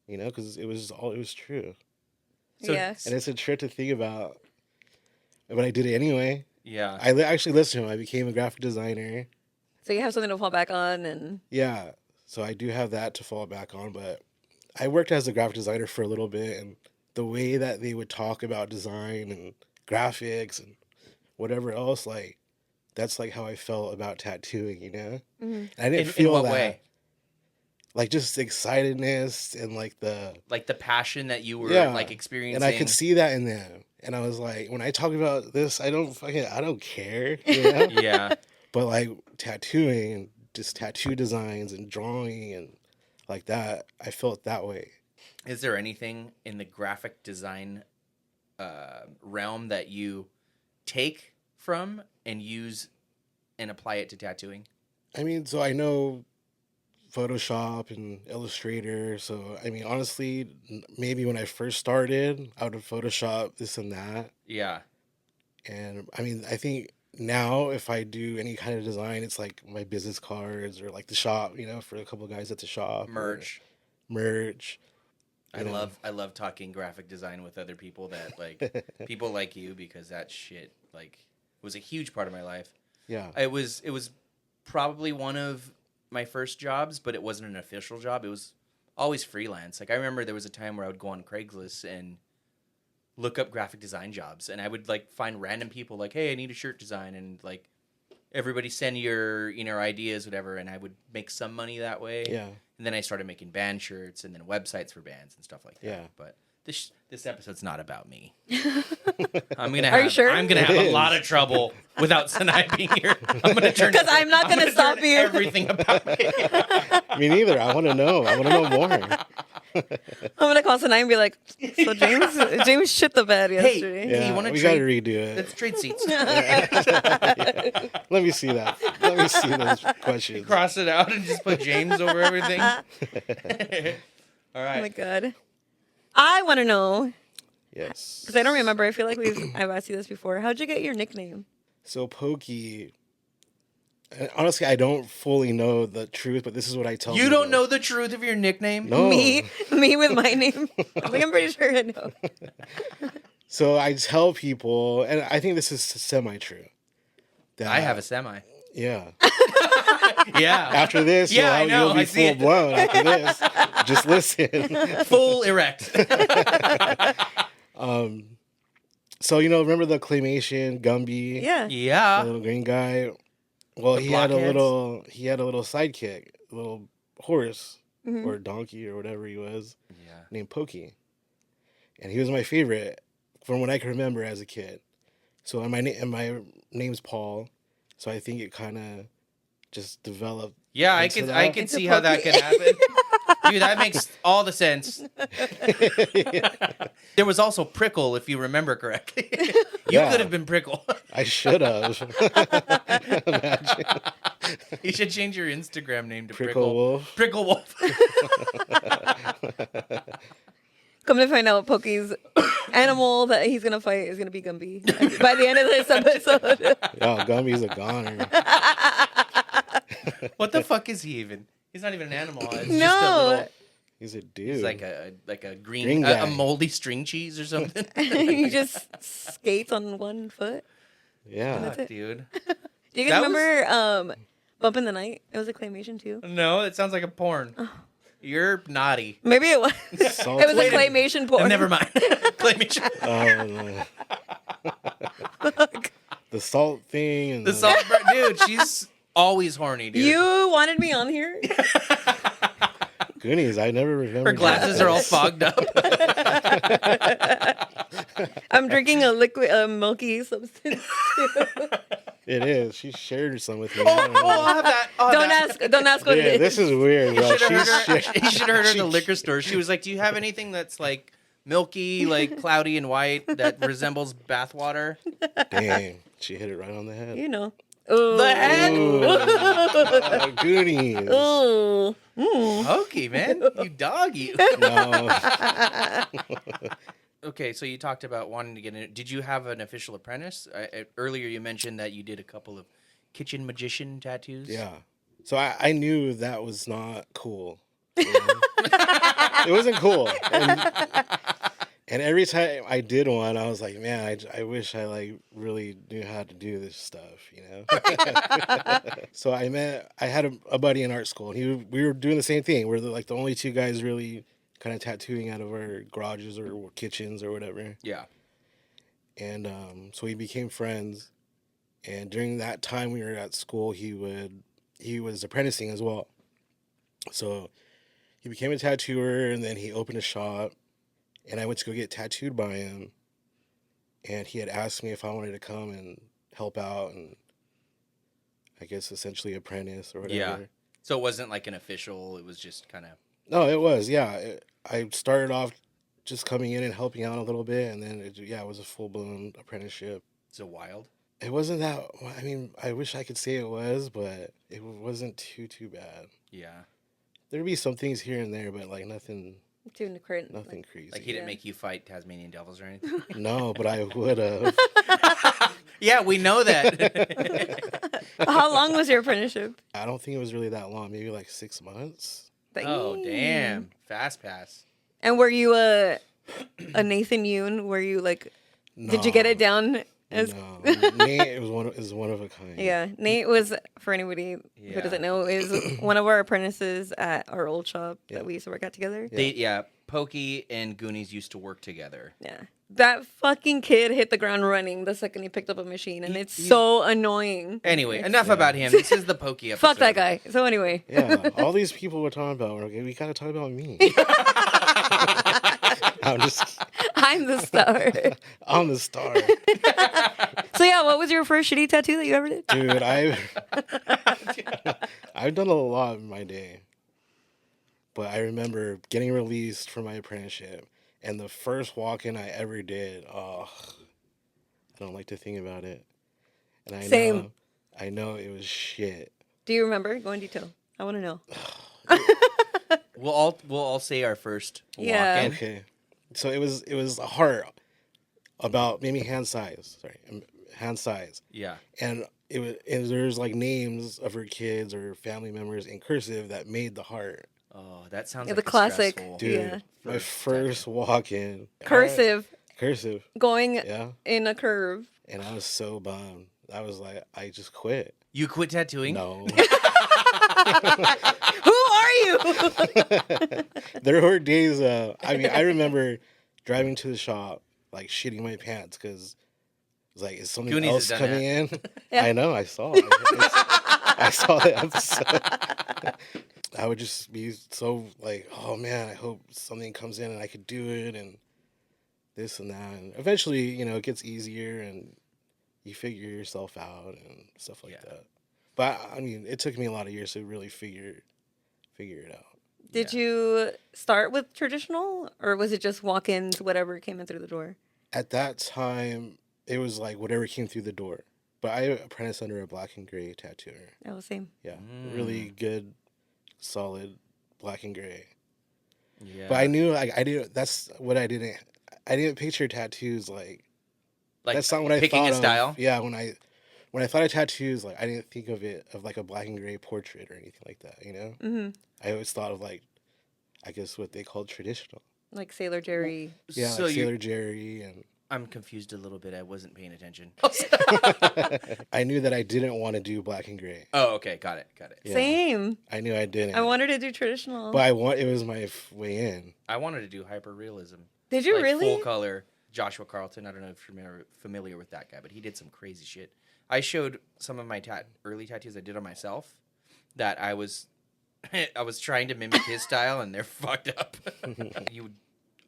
[SPEAKER 2] you know, because it was true.
[SPEAKER 1] So-
[SPEAKER 3] Yeah.
[SPEAKER 2] And it's a trip to think about, but I did it anyway.
[SPEAKER 1] Yeah.
[SPEAKER 2] I actually listened to him. I became a graphic designer.
[SPEAKER 3] So you have something to fall back on, and
[SPEAKER 2] Yeah, so I do have that to fall back on, but I worked as a graphic designer for a little bit, and the way that they would talk about design and graphics and whatever else, like, that's like how I felt about tattooing, you know? And I didn't
[SPEAKER 1] In
[SPEAKER 2] feel
[SPEAKER 1] what
[SPEAKER 2] that.
[SPEAKER 1] way?
[SPEAKER 2] Like, just excitedness and like the...
[SPEAKER 1] Like the passion that you were
[SPEAKER 2] Yeah.
[SPEAKER 1] like experiencing.
[SPEAKER 2] And I could see that in them. And I was like, when I talk about this, I don't care, you know?
[SPEAKER 1] Yeah.
[SPEAKER 2] But like tattooing and just tattoo designs and drawing and like that, I felt that way.
[SPEAKER 1] Is there anything in the graphic design realm that you take from and use and apply it to tattooing?
[SPEAKER 2] I mean, so I know Photoshop and Illustrator. So, I mean, honestly, maybe when I first started, I would have Photoshopped this and that.
[SPEAKER 1] Yeah.
[SPEAKER 2] And I mean, I think now if I do any kind of design, it's like my business cards or like the shop, you know, for a couple of guys at the shop.
[SPEAKER 1] Merch.
[SPEAKER 2] You
[SPEAKER 1] I
[SPEAKER 2] know.
[SPEAKER 1] love talking graphic design with other people that like people like you, because that shit like was a huge part of my life.
[SPEAKER 2] Yeah.
[SPEAKER 1] It was probably one of my first jobs, but it wasn't an official job. It was always freelance. Like I remember there was a time where I would go on Craigslist and look up graphic design jobs, and I would like find random people like, hey, I need a shirt design, and like everybody send your ideas, whatever, and I would make some money that way.
[SPEAKER 2] Yeah.
[SPEAKER 1] And then I started making band shirts and then websites for bands and stuff like that.
[SPEAKER 2] Yeah.
[SPEAKER 1] But this episode's not about me. I'm gonna
[SPEAKER 3] Are you sure?
[SPEAKER 1] I'm gonna have a lot of trouble without Sanae being here. I'm gonna turn
[SPEAKER 3] 'Cause I'm not gonna stop
[SPEAKER 1] turn
[SPEAKER 3] you.
[SPEAKER 1] Everything about me.
[SPEAKER 2] Me neither. I want to know. I want to know more.
[SPEAKER 3] I'm gonna call Sanae and be like, so James shit the bed yesterday.
[SPEAKER 1] Hey,
[SPEAKER 2] Yeah,
[SPEAKER 1] you want to
[SPEAKER 2] we got to
[SPEAKER 1] trade?
[SPEAKER 2] redo it.
[SPEAKER 1] Let's trade seats.
[SPEAKER 2] Let me see that. Let me see those questions.
[SPEAKER 1] Cross it out and just put James over everything. All
[SPEAKER 3] Oh
[SPEAKER 1] right.
[SPEAKER 3] my god. I want to know,
[SPEAKER 2] Yes.
[SPEAKER 3] because I don't remember. I feel like I've asked you this before. How'd you get your nickname?
[SPEAKER 2] So Pokey, and honestly, I don't fully know the truth, but this is what I tell
[SPEAKER 1] You
[SPEAKER 2] people.
[SPEAKER 1] don't know the truth of your nickname?
[SPEAKER 2] No.
[SPEAKER 3] Me with my name. I'm pretty sure I know.
[SPEAKER 2] So I tell people, and I think this is semi-true. That,
[SPEAKER 1] I have a semi.
[SPEAKER 2] Yeah.
[SPEAKER 1] Yeah.
[SPEAKER 2] After this,
[SPEAKER 1] Yeah, I know,
[SPEAKER 2] you'll
[SPEAKER 1] I
[SPEAKER 2] be
[SPEAKER 1] see
[SPEAKER 2] full
[SPEAKER 1] it.
[SPEAKER 2] blown after this. Just listen.
[SPEAKER 1] Full erect.
[SPEAKER 2] So, remember the claymation Gumby?
[SPEAKER 3] Yeah.
[SPEAKER 2] The
[SPEAKER 1] Yeah.
[SPEAKER 2] little green guy. Well,
[SPEAKER 1] The
[SPEAKER 2] he had a
[SPEAKER 1] blockheads?
[SPEAKER 2] little sidekick, a little horse
[SPEAKER 3] Mhm.
[SPEAKER 2] or donkey or whatever he was,
[SPEAKER 1] Yeah.
[SPEAKER 2] named Pokey. And he was my favorite from what I can remember as a kid. So and my name's Paul. So I think it kind of just developed.
[SPEAKER 1] Yeah, I
[SPEAKER 2] into
[SPEAKER 1] can
[SPEAKER 2] that.
[SPEAKER 1] see how that can happen. Dude, that makes all the sense. There was also Prickle, if you remember correctly. You
[SPEAKER 2] Yeah.
[SPEAKER 1] could have been Prickle.
[SPEAKER 2] I should have. Imagine.
[SPEAKER 1] You should change your Instagram name to
[SPEAKER 2] Prickle Wolf.
[SPEAKER 1] Prickle Wolf.
[SPEAKER 3] Come to find out, Pokey's animal that he's gonna fight is gonna be Gumby by the end of this episode.
[SPEAKER 2] Yo, Gumby's a goner.
[SPEAKER 1] What the fuck is he even? He's not even an animal. It's just a
[SPEAKER 3] No.
[SPEAKER 1] little,
[SPEAKER 2] He's a dude.
[SPEAKER 1] he's like a green
[SPEAKER 2] Green
[SPEAKER 1] a
[SPEAKER 2] guy.
[SPEAKER 1] moldy string cheese or something.
[SPEAKER 3] He just skates on one foot.
[SPEAKER 2] Yeah.
[SPEAKER 3] That's it.
[SPEAKER 1] Dude.
[SPEAKER 3] Do you guys
[SPEAKER 1] That was-
[SPEAKER 3] remember Bump in the Night? It was a claymation too.
[SPEAKER 1] No, it sounds like a porn. You're naughty.
[SPEAKER 3] Maybe it was.
[SPEAKER 2] Salt-
[SPEAKER 3] It was a
[SPEAKER 1] Wait a-
[SPEAKER 3] claymation porn.
[SPEAKER 1] Never mind. Claymation.
[SPEAKER 2] No. The salt thing and
[SPEAKER 1] The salt, dude. She's always horny, dude.
[SPEAKER 3] You wanted me on here?
[SPEAKER 2] Goonies. I never remember.
[SPEAKER 1] Her glasses are all fogged up.
[SPEAKER 3] I'm drinking a liquid, milky substance.
[SPEAKER 2] It is. She shared some with me.
[SPEAKER 1] I'll have that.
[SPEAKER 3] Don't ask what
[SPEAKER 2] Yeah,
[SPEAKER 3] it
[SPEAKER 2] this
[SPEAKER 3] is.
[SPEAKER 2] is weird, bro.
[SPEAKER 1] You should have
[SPEAKER 2] She's
[SPEAKER 1] heard her, you should have heard her in the liquor store. She was like, "Do you have anything that's like milky, like cloudy and white that resembles bathwater?"
[SPEAKER 2] Dang. She hit it right on the head.
[SPEAKER 3] You know. Ooh.
[SPEAKER 1] The head.
[SPEAKER 2] Goonies.
[SPEAKER 3] Ooh.
[SPEAKER 1] Pokey, man, you dog, you.
[SPEAKER 2] No.
[SPEAKER 1] Okay, so you talked about wanting to get in. Did you have an official apprentice? Earlier, you mentioned that you did a couple of kitchen magician tattoos.
[SPEAKER 2] Yeah. So I knew that was not cool. You know? It wasn't cool. And every time I did one, I was like, man, I wish I like really knew how to do this stuff, you know? So I had a buddy in art school, and we were doing the same thing. We're like the only two guys really kind of tattooing out of our garages or kitchens or whatever.
[SPEAKER 1] Yeah.
[SPEAKER 2] And so we became friends. And during that time we were at school, he was apprenticing as well. So he became a tattooer, and then he opened a shop, and I went to go get tattooed by him. And he had asked me if I wanted to come and help out and I guess essentially apprentice or whatever.
[SPEAKER 1] Yeah. So it wasn't like an official. It was just kind of.
[SPEAKER 2] No, it was, yeah. I started off just coming in and helping out a little bit, and then it was a full-blown apprenticeship.
[SPEAKER 1] So wild.
[SPEAKER 2] It wasn't that, I mean, I wish I could say it was, but it wasn't too bad.
[SPEAKER 1] Yeah.
[SPEAKER 2] There'd be some things here and there, but like nothing
[SPEAKER 3] Nothing
[SPEAKER 2] crazy.
[SPEAKER 1] Like he didn't
[SPEAKER 3] Yeah.
[SPEAKER 1] make you fight Tasmanian devils or anything.
[SPEAKER 2] No, but I would have.
[SPEAKER 1] Yeah, we know that.
[SPEAKER 3] How long was your apprenticeship?
[SPEAKER 2] I don't think it was really that long, maybe like 6 months.
[SPEAKER 1] Oh
[SPEAKER 3] Dang.
[SPEAKER 1] damn! Fast pass.
[SPEAKER 3] And were you a Nathan Yoon? Were you like? Did you get it down? As,
[SPEAKER 2] No, Nate is one of a kind.
[SPEAKER 3] Yeah, Nate was, for anybody who
[SPEAKER 1] Yeah.
[SPEAKER 3] doesn't know, is one of our apprentices at our old shop
[SPEAKER 2] Yeah.
[SPEAKER 3] that we used to work at together.
[SPEAKER 1] Pokey and Goonies used to work together.
[SPEAKER 3] Yeah. That fucking kid hit the ground running the second he picked up a machine, and it's
[SPEAKER 1] He's-
[SPEAKER 3] so annoying.
[SPEAKER 1] Anyway, enough about him. This is the Pokey episode.
[SPEAKER 3] Fuck that guy. So anyway,
[SPEAKER 2] Yeah, all these people we're talking about, okay, we gotta talk about me. I'm
[SPEAKER 3] I'm the star.
[SPEAKER 2] I'm the star.
[SPEAKER 3] So yeah, what was your first shitty tattoo that you ever did?
[SPEAKER 2] Dude, I've done a lot in my day. But I remember getting released from my apprenticeship, and the first walk-in I ever did, I don't like to think about it. And
[SPEAKER 3] Same.
[SPEAKER 2] I know it was shit.
[SPEAKER 3] Do you remember? Go in detail. I want to know.
[SPEAKER 1] We'll all say our first
[SPEAKER 3] Yeah.
[SPEAKER 1] walk-in.
[SPEAKER 2] Okay. So it was a heart about maybe hand size.
[SPEAKER 1] Yeah.
[SPEAKER 2] And there's like names of her kids or family members in cursive that made the heart.
[SPEAKER 1] Oh, that sounds
[SPEAKER 3] Yeah,
[SPEAKER 1] like
[SPEAKER 3] the classic.
[SPEAKER 1] stressful.
[SPEAKER 2] Dude,
[SPEAKER 3] Yeah.
[SPEAKER 2] my first walk-in.
[SPEAKER 3] Cursive
[SPEAKER 2] Cursive.
[SPEAKER 3] going
[SPEAKER 2] Yeah.
[SPEAKER 3] in a curve.
[SPEAKER 2] And I was so bummed. I was like, I just quit.
[SPEAKER 1] You quit tattooing?
[SPEAKER 2] No.
[SPEAKER 3] Who are you?
[SPEAKER 2] There were days, I remember driving to the shop, like shitting my pants because it was like, is something
[SPEAKER 1] Goonies
[SPEAKER 2] else
[SPEAKER 1] has done
[SPEAKER 2] coming in?
[SPEAKER 3] Yeah.
[SPEAKER 2] I know, I saw it. I saw the episode. I would just be so like, oh man, I hope something comes in and I could do it and this and that. And eventually, it gets easier and you figure yourself out and stuff like that. But I mean, it took me a lot of years to really figure it out.
[SPEAKER 3] Did you start with traditional, or was it just walk-ins, whatever came in through the door?
[SPEAKER 2] At that time, it was like whatever came through the door. But I apprenticed under a black and gray tattooer.
[SPEAKER 3] Oh, same.
[SPEAKER 2] Yeah, really good, solid black and gray.
[SPEAKER 1] Yeah.
[SPEAKER 2] But I knew I didn't. That's what I didn't. I didn't picture tattoos like. That's not what I
[SPEAKER 1] picking
[SPEAKER 2] thought
[SPEAKER 1] a style.
[SPEAKER 2] of. Yeah, when I thought of tattoos, like I didn't think of it of like a black and gray portrait or anything like that. You know, I always thought of like, I guess what they called traditional.
[SPEAKER 3] Like Sailor Jerry.
[SPEAKER 2] Yeah,
[SPEAKER 1] So
[SPEAKER 2] like Sailor Jerry and.
[SPEAKER 1] I'm confused a little bit. I wasn't paying attention.
[SPEAKER 2] I knew that I didn't want to do black and gray.
[SPEAKER 1] Oh, okay. Got it.
[SPEAKER 2] Yeah.
[SPEAKER 3] Same.
[SPEAKER 2] I knew I didn't.
[SPEAKER 3] I wanted to do traditional.
[SPEAKER 2] But it was my way in.
[SPEAKER 1] I wanted to do hyper realism.
[SPEAKER 3] Did you
[SPEAKER 1] like
[SPEAKER 3] really?
[SPEAKER 1] Full color. Joshua Carlton. I don't know if you're familiar with that guy, but he did some crazy shit. I showed some of my early tattoos I did on myself that I was trying to mimic his style, and they're fucked up. You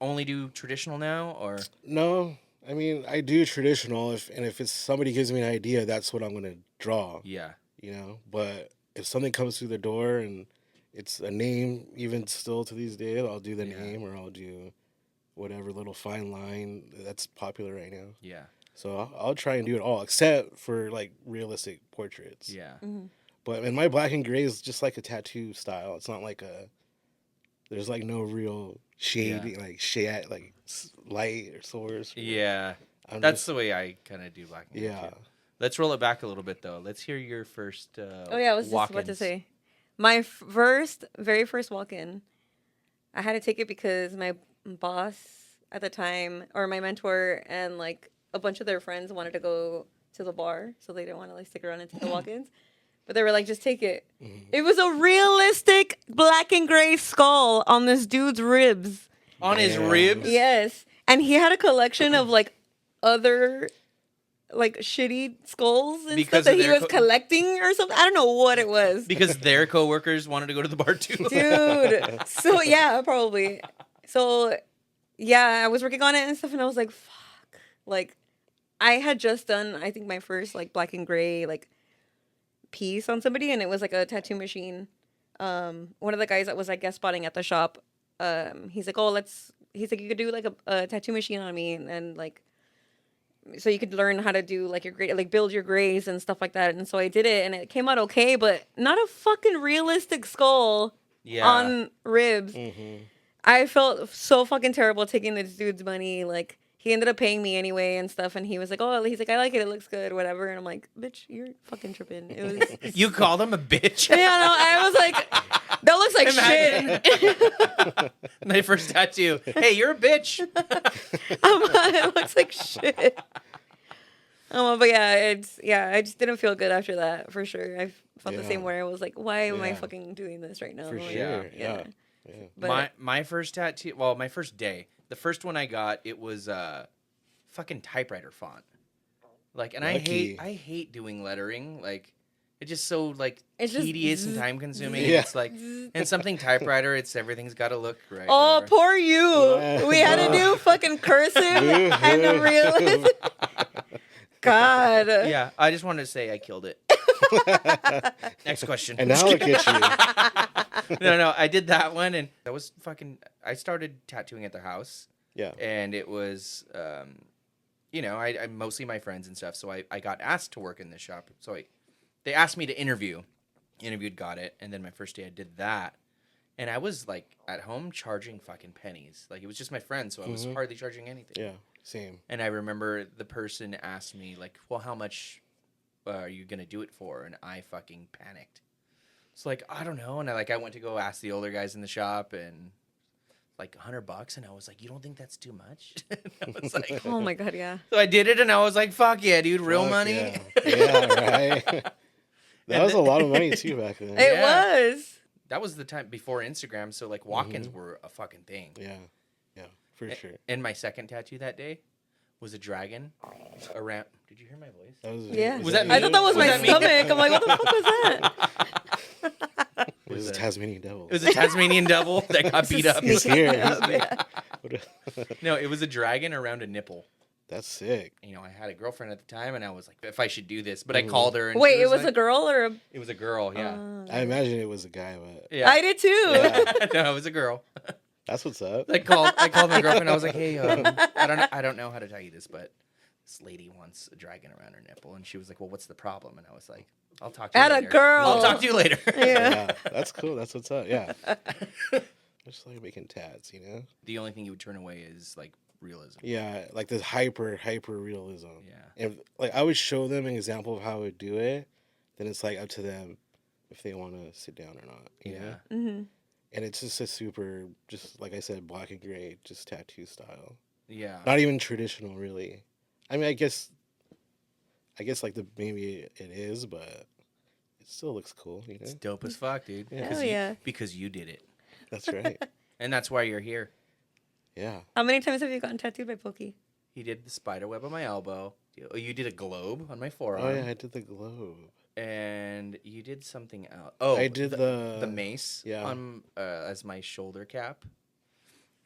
[SPEAKER 1] only do traditional now, or
[SPEAKER 2] No, I mean I do traditional. If it's somebody gives me an idea, that's what I'm gonna draw.
[SPEAKER 1] yeah,
[SPEAKER 2] You know. But if something comes through the door and it's a name, even still to these days, I'll do the name or I'll do whatever little fine line that's popular right now.
[SPEAKER 1] yeah,
[SPEAKER 2] So I'll try and do it all, except for like realistic portraits.
[SPEAKER 1] yeah.
[SPEAKER 2] But in my black and gray is just like a tattoo style. It's not like there's like no real shade, light or source.
[SPEAKER 1] Yeah,
[SPEAKER 2] I'm
[SPEAKER 1] that's
[SPEAKER 2] just-
[SPEAKER 1] the way I kind of do black and white.
[SPEAKER 2] Yeah.
[SPEAKER 1] Too. Let's roll it back a little bit though. Let's hear your first.
[SPEAKER 3] Oh yeah, I was just about to
[SPEAKER 1] walk-ins.
[SPEAKER 3] say, my very first walk-in, I had to take it because my boss at the time, or my mentor, and like a bunch of their friends wanted to go to the bar, so they didn't want to like stick around and take the walk-ins. But they were like, just take it. It was a realistic black and gray skull on this dude's ribs.
[SPEAKER 1] On his
[SPEAKER 2] Damn.
[SPEAKER 1] ribs.
[SPEAKER 3] Yes, and he had a collection of like other like shitty skulls and
[SPEAKER 1] Because
[SPEAKER 3] stuff
[SPEAKER 1] of
[SPEAKER 3] that he
[SPEAKER 1] their
[SPEAKER 3] was collecting or something. I don't know what it was.
[SPEAKER 1] Because their coworkers wanted to go to the bar too.
[SPEAKER 3] Dude. So yeah, probably. So yeah, I was working on it and stuff, and I was like, fuck. Like, I had just done, I think, my first like black and gray like piece on somebody, and it was like a tattoo machine. One of the guys that was like guest spotting at the shop, he's like, he's like, you could do like a tattoo machine on me, and like, so you could learn how to do like your gray, like build your grays and stuff like that. And so I did it, and it came out okay, but not a fucking realistic skull on ribs. I felt so fucking terrible taking this dude's money. Like, he ended up paying me anyway and stuff, and he was like, he's like, I like it, it looks good, whatever. And I'm like, bitch, you're fucking tripping. It was
[SPEAKER 1] You called him a bitch.
[SPEAKER 3] yeah, no, I was like, that looks like shit.
[SPEAKER 1] My first tattoo. Hey, you're a bitch.
[SPEAKER 3] It looks like shit. But yeah, I just didn't feel good after that, for sure. I felt the same way. I was like, why am I fucking doing this right now?
[SPEAKER 2] For
[SPEAKER 3] Like,
[SPEAKER 2] sure.
[SPEAKER 3] Yeah.
[SPEAKER 1] my
[SPEAKER 3] But
[SPEAKER 1] my first tattoo. Well, my first day. The first one I got, it was fucking typewriter font. Like, and
[SPEAKER 2] Lucky.
[SPEAKER 1] I hate doing lettering. Like, it's just so like
[SPEAKER 3] It's just
[SPEAKER 1] tedious and time consuming.
[SPEAKER 2] Yeah.
[SPEAKER 1] It's like, and something typewriter, everything's got to look right.
[SPEAKER 3] oh,
[SPEAKER 1] whatever.
[SPEAKER 3] poor you.
[SPEAKER 2] Yeah.
[SPEAKER 3] We had to do fucking cursive and the realistic. God.
[SPEAKER 1] Yeah, I just wanted to say I killed it. Next question.
[SPEAKER 2] And now look at you.
[SPEAKER 1] No, I did that one, and that was fucking. I started tattooing at the house.
[SPEAKER 2] Yeah.
[SPEAKER 1] And it was, I mostly my friends and stuff. So I got asked to work in this shop. So they asked me to interviewed, got it. And then my first day I did that. And I was like at home charging fucking pennies. Like, it was just my friend. So I was hardly charging anything.
[SPEAKER 2] Yeah. Same.
[SPEAKER 1] And I remember the person asked me like, well, how much are you going to do it for? And I fucking panicked. It's like, I don't know. And I went to go ask the older guys in the shop, and like $100, and I was like, you don't think that's too much? I was like,
[SPEAKER 3] Oh my God, yeah.
[SPEAKER 1] so I did it, and I was like, fuck yeah, dude, real
[SPEAKER 2] Fuck
[SPEAKER 1] money.
[SPEAKER 2] Yeah, yeah, right. That was a lot of money too back then.
[SPEAKER 3] It
[SPEAKER 1] Yeah.
[SPEAKER 3] was.
[SPEAKER 1] That was the time before Instagram, so like walk-ins were a fucking thing.
[SPEAKER 2] Yeah, for sure.
[SPEAKER 1] And my second tattoo that day was a dragon around. Did you hear my voice?
[SPEAKER 2] That was,
[SPEAKER 3] Yeah.
[SPEAKER 1] Was that
[SPEAKER 3] I
[SPEAKER 1] me?
[SPEAKER 3] thought that was
[SPEAKER 1] Was
[SPEAKER 3] my
[SPEAKER 1] that me?
[SPEAKER 3] stomach. I'm like, what the fuck was that?
[SPEAKER 2] It was a Tasmanian devil.
[SPEAKER 1] It was a Tasmanian devil that got beat up.
[SPEAKER 2] He's here.
[SPEAKER 3] Yeah.
[SPEAKER 1] No, it was a dragon around a nipple.
[SPEAKER 2] That's sick.
[SPEAKER 1] You know, I had a girlfriend at the time, and I was like, if I should do this, but I called her. And
[SPEAKER 3] Wait,
[SPEAKER 1] she
[SPEAKER 3] it was a
[SPEAKER 1] like,
[SPEAKER 3] girl or a?
[SPEAKER 1] It was a girl. Yeah.
[SPEAKER 2] I imagine it was a guy, but
[SPEAKER 1] Yeah.
[SPEAKER 3] I did too.
[SPEAKER 2] Yeah.
[SPEAKER 1] No, it was a girl.
[SPEAKER 2] that's what's up.
[SPEAKER 1] I called my girlfriend. I was like, hey, I don't know how to tell you this, but this lady wants a dragon around her nipple, and she was like, "Well, what's the problem?" And I was like, "I'll talk to you later.
[SPEAKER 3] Atta girl.
[SPEAKER 1] I'll talk to you later."
[SPEAKER 3] Yeah.
[SPEAKER 2] That's cool. That's what's up. Yeah. Just like making tats, you know?
[SPEAKER 1] The only thing you would turn away is like realism.
[SPEAKER 2] Yeah, like this hyper realism.
[SPEAKER 1] Yeah.
[SPEAKER 2] And like I would show them an example of how I would do it, then it's like up to them if they want to sit down or not. You know?
[SPEAKER 3] Mm-hmm.
[SPEAKER 2] And it's just a super, just like I said, black and gray, just tattoo style.
[SPEAKER 1] Yeah.
[SPEAKER 2] Not even traditional, really. I mean, I guess like maybe it is, but it still looks cool, you know?
[SPEAKER 1] It's dope as fuck, dude.
[SPEAKER 2] Yeah.
[SPEAKER 3] Hell yeah.
[SPEAKER 1] Because you did it.
[SPEAKER 2] That's right.
[SPEAKER 1] And that's why you're here.
[SPEAKER 2] Yeah.
[SPEAKER 3] How many times have you gotten tattooed by Pokey?
[SPEAKER 1] He did the spider web on my elbow. Oh, you did a globe on my forearm.
[SPEAKER 2] Oh yeah, I did the globe.
[SPEAKER 1] And you did something else. Oh,
[SPEAKER 2] I did the
[SPEAKER 1] mace.
[SPEAKER 2] yeah.
[SPEAKER 1] On as my shoulder cap.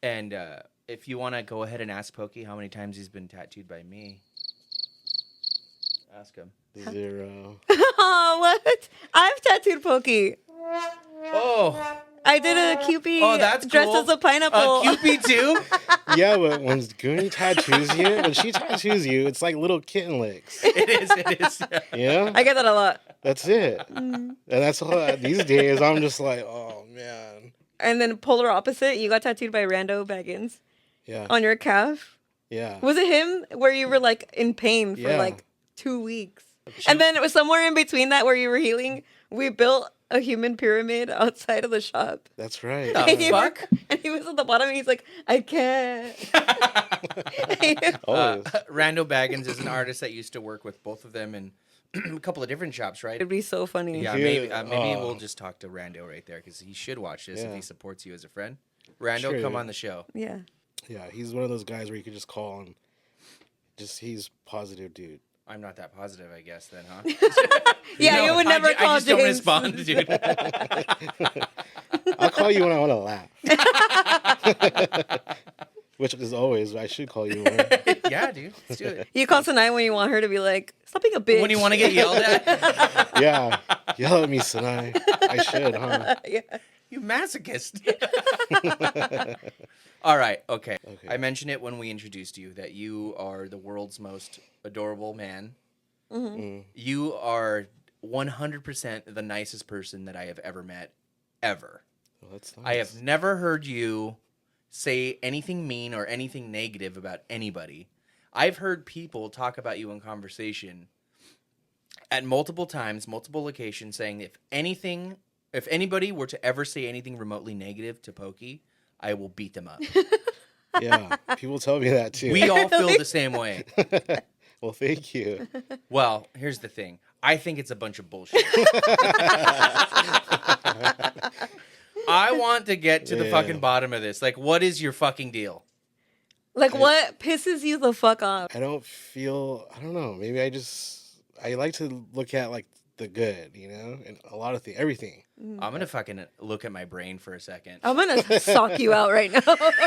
[SPEAKER 1] And if you want to go ahead and ask Pokey how many times he's been tattooed by me, ask him.
[SPEAKER 2] 0.
[SPEAKER 3] Oh, what? I've tattooed Pokey.
[SPEAKER 1] Oh,
[SPEAKER 3] I did a Cupid
[SPEAKER 1] that's
[SPEAKER 3] dressed
[SPEAKER 1] cool.
[SPEAKER 3] as a pineapple.
[SPEAKER 1] Cupid too.
[SPEAKER 2] Yeah, but when Goonie tattoos you, when she tattoos you, it's like little kitten licks.
[SPEAKER 1] It is. Yeah.
[SPEAKER 2] Yeah,
[SPEAKER 3] I get that a lot.
[SPEAKER 2] that's it. And that's all. These days, I'm just like, oh man.
[SPEAKER 3] And then polar opposite, you got tattooed by Rando Baggins
[SPEAKER 2] Yeah,
[SPEAKER 3] on your calf.
[SPEAKER 2] yeah.
[SPEAKER 3] Was it him where you were like in pain for
[SPEAKER 2] Yeah.
[SPEAKER 3] like 2 weeks? And then it was somewhere in between that where you were healing. We built a human pyramid outside of the shop.
[SPEAKER 2] That's right.
[SPEAKER 1] The
[SPEAKER 3] And,
[SPEAKER 1] fuck?
[SPEAKER 3] and he was at the bottom and he's like, I can't.
[SPEAKER 2] Always.
[SPEAKER 1] Rando Baggins is an artist that used to work with both of them in a couple of different shops, right?
[SPEAKER 3] It'd be so funny.
[SPEAKER 1] Yeah,
[SPEAKER 2] Yeah.
[SPEAKER 1] maybe we'll just talk to Rando right there because he should watch this if
[SPEAKER 2] Yeah.
[SPEAKER 1] he supports you as a friend. Rando,
[SPEAKER 2] Sure.
[SPEAKER 1] come on the show.
[SPEAKER 3] Yeah.
[SPEAKER 2] Yeah, he's one of those guys where you could just call and he's positive dude.
[SPEAKER 1] I'm not that positive, I guess, then, huh?
[SPEAKER 3] Yeah,
[SPEAKER 1] No,
[SPEAKER 3] you would never call
[SPEAKER 1] I just
[SPEAKER 3] James.
[SPEAKER 1] don't respond, dude.
[SPEAKER 2] I'll call you when I want to laugh. Which is always, I should call you more.
[SPEAKER 1] Yeah, dude. Let's do it.
[SPEAKER 3] You call Sanae when you want her to be like, stop being a bitch.
[SPEAKER 1] When you want to get yelled at?
[SPEAKER 2] Yeah. Yell at me, Sanae. I should, huh?
[SPEAKER 3] Yeah.
[SPEAKER 1] You masochist. All right, okay.
[SPEAKER 2] Okay.
[SPEAKER 1] I mentioned it when we introduced you that you are the world's most adorable man.
[SPEAKER 2] Mm.
[SPEAKER 1] You are 100% the nicest person that I have ever met, ever.
[SPEAKER 2] Well, that's nice.
[SPEAKER 1] I have never heard you say anything mean or anything negative about anybody. I've heard people talk about you in conversation at multiple times, multiple locations, saying if anybody were to ever say anything remotely negative to Pokey, I will beat them up.
[SPEAKER 2] Yeah. People tell me that too.
[SPEAKER 1] We all feel the same way.
[SPEAKER 2] Well, thank you.
[SPEAKER 1] Well, here's the thing. I think it's a bunch of bullshit. I want to get to the
[SPEAKER 2] Yeah.
[SPEAKER 1] fucking bottom of this. Like, what is your fucking deal?
[SPEAKER 3] Like, what pisses you the fuck off?
[SPEAKER 2] I don't know. Maybe I like to look at like the good, you know, and a lot of things, everything.
[SPEAKER 1] I'm going to fucking look at my brain for a second.
[SPEAKER 3] I'm going to sock you out right now.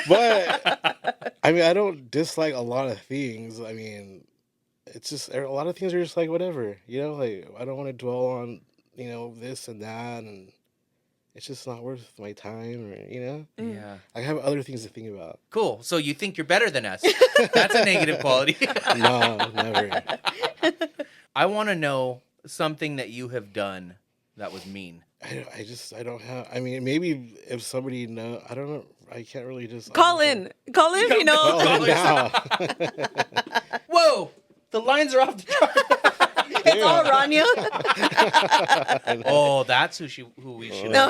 [SPEAKER 2] But I mean, I don't dislike a lot of things. I mean, it's just a lot of things are just like whatever, you know, like I don't want to dwell on, you know, this and that, and it's just not worth my time, or you know.
[SPEAKER 1] Yeah.
[SPEAKER 2] I have other things to think about.
[SPEAKER 1] Cool. So you think you're better than us. That's a negative quality.
[SPEAKER 2] No, never.
[SPEAKER 1] I want to know something that you have done that was mean.
[SPEAKER 2] I don't have. I mean, maybe if somebody know, I don't know. I can't really just
[SPEAKER 3] Call in if you know.
[SPEAKER 2] Call in now.
[SPEAKER 1] Whoa! The lines are off the chart.
[SPEAKER 3] It's all Rania.
[SPEAKER 1] Oh, that's who we should.
[SPEAKER 3] No.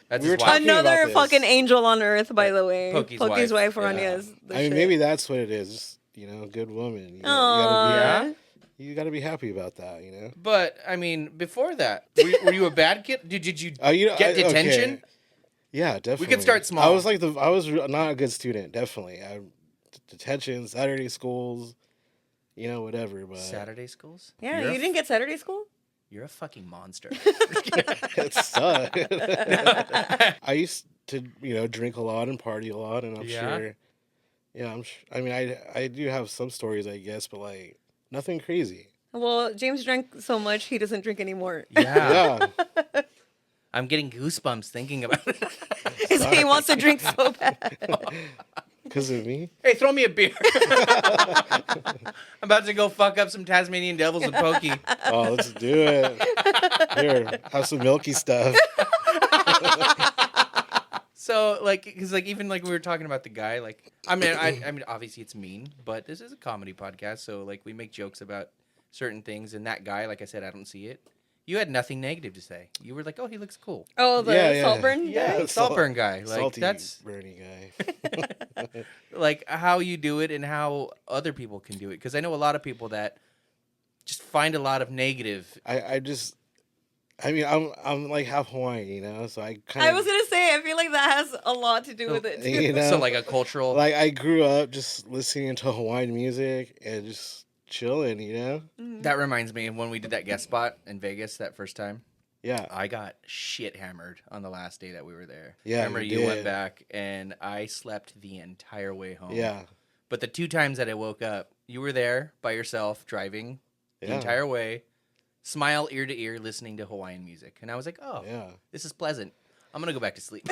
[SPEAKER 1] That's
[SPEAKER 2] We were
[SPEAKER 1] his wife.
[SPEAKER 2] talking about
[SPEAKER 3] Another
[SPEAKER 2] this.
[SPEAKER 3] fucking angel on earth, by the way.
[SPEAKER 1] Pokey's
[SPEAKER 3] Pokey's
[SPEAKER 1] wife.
[SPEAKER 3] wife, Rania,
[SPEAKER 1] Yeah.
[SPEAKER 3] is the
[SPEAKER 2] I mean,
[SPEAKER 3] shit.
[SPEAKER 2] maybe that's what it is. Just, you know, good woman.
[SPEAKER 3] Aww.
[SPEAKER 1] Yeah?
[SPEAKER 2] You gotta be happy about that. You know.
[SPEAKER 1] But I mean, before that, were you a bad kid? Did you
[SPEAKER 2] You know,
[SPEAKER 1] get detention?
[SPEAKER 2] okay. Yeah, definitely.
[SPEAKER 1] start small.
[SPEAKER 2] I was not a good student. Definitely, detention, Saturday schools, you know, whatever. But
[SPEAKER 1] Saturday schools?
[SPEAKER 3] Yeah,
[SPEAKER 1] You're
[SPEAKER 3] you didn't get Saturday school?
[SPEAKER 1] You're a fucking monster.
[SPEAKER 2] it sucked. I used to, you know, drink a lot and party a lot, and I'm
[SPEAKER 1] Yeah?
[SPEAKER 2] sure. Yeah, I mean, I do have some stories, I guess, but like nothing crazy.
[SPEAKER 3] Well, James drank so much, he doesn't drink anymore.
[SPEAKER 1] Yeah.
[SPEAKER 2] Yeah.
[SPEAKER 1] I'm getting goosebumps thinking about it.
[SPEAKER 3] He wants to drink so bad.
[SPEAKER 2] Because of me?
[SPEAKER 1] Hey, throw me a beer. I'm about to go fuck up some Tasmanian devils with Pokey.
[SPEAKER 2] Oh, let's do it. Here, have some milky stuff.
[SPEAKER 1] So, like, because, like, even, like, we were talking about the guy, like, I mean, obviously it's mean, but this is a comedy podcast, so, like, we make jokes about certain things, and that guy, like I said, I don't see it. You had nothing negative to say. You were like, oh, he looks cool.
[SPEAKER 3] Oh, the Saltburn
[SPEAKER 1] Yeah,
[SPEAKER 3] guy?
[SPEAKER 1] Saltburn guy. Like,
[SPEAKER 2] Salty
[SPEAKER 1] that's,
[SPEAKER 2] Bernie guy.
[SPEAKER 1] like, how you do it and how other people can do it. Because I know a lot of people that just find a lot of negative.
[SPEAKER 2] I'm like half Hawaiian, you know, so I kind of.
[SPEAKER 3] I was gonna say, I feel like that has a lot to do with it too.
[SPEAKER 2] You know,
[SPEAKER 1] So, like, a cultural.
[SPEAKER 2] like I grew up just listening to Hawaiian music and just chilling, you know.
[SPEAKER 1] That reminds me of when we did that guest spot in Vegas that first time.
[SPEAKER 2] Yeah.
[SPEAKER 1] I got shit hammered on the last day that we were there.
[SPEAKER 2] Yeah,
[SPEAKER 1] Remember
[SPEAKER 2] you
[SPEAKER 1] you went
[SPEAKER 2] did.
[SPEAKER 1] back and I slept the entire way home.
[SPEAKER 2] Yeah.
[SPEAKER 1] But the 2 times that I woke up, you were there by yourself driving the
[SPEAKER 2] Yeah.
[SPEAKER 1] entire way, smile ear to ear, listening to Hawaiian music. And I was like, oh,
[SPEAKER 2] Yeah.
[SPEAKER 1] this is pleasant. I'm going to go back to sleep.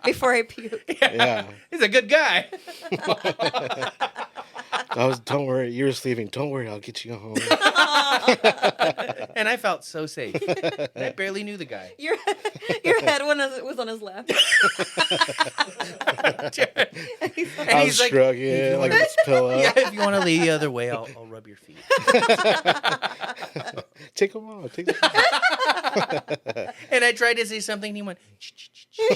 [SPEAKER 3] Before I puke.
[SPEAKER 2] Yeah.
[SPEAKER 1] He's a good guy.
[SPEAKER 2] Don't worry, you were sleeping. Don't worry, I'll get you home.
[SPEAKER 1] And I felt so safe. And I barely knew the guy.
[SPEAKER 3] Your head was on his lap.
[SPEAKER 1] And
[SPEAKER 2] I was
[SPEAKER 1] he's like,
[SPEAKER 2] struggling like this pillow.
[SPEAKER 1] yeah, if you want to lay the other way, I'll rub your feet.
[SPEAKER 2] Take them off. Take them off.
[SPEAKER 1] And I tried to say something, and he went,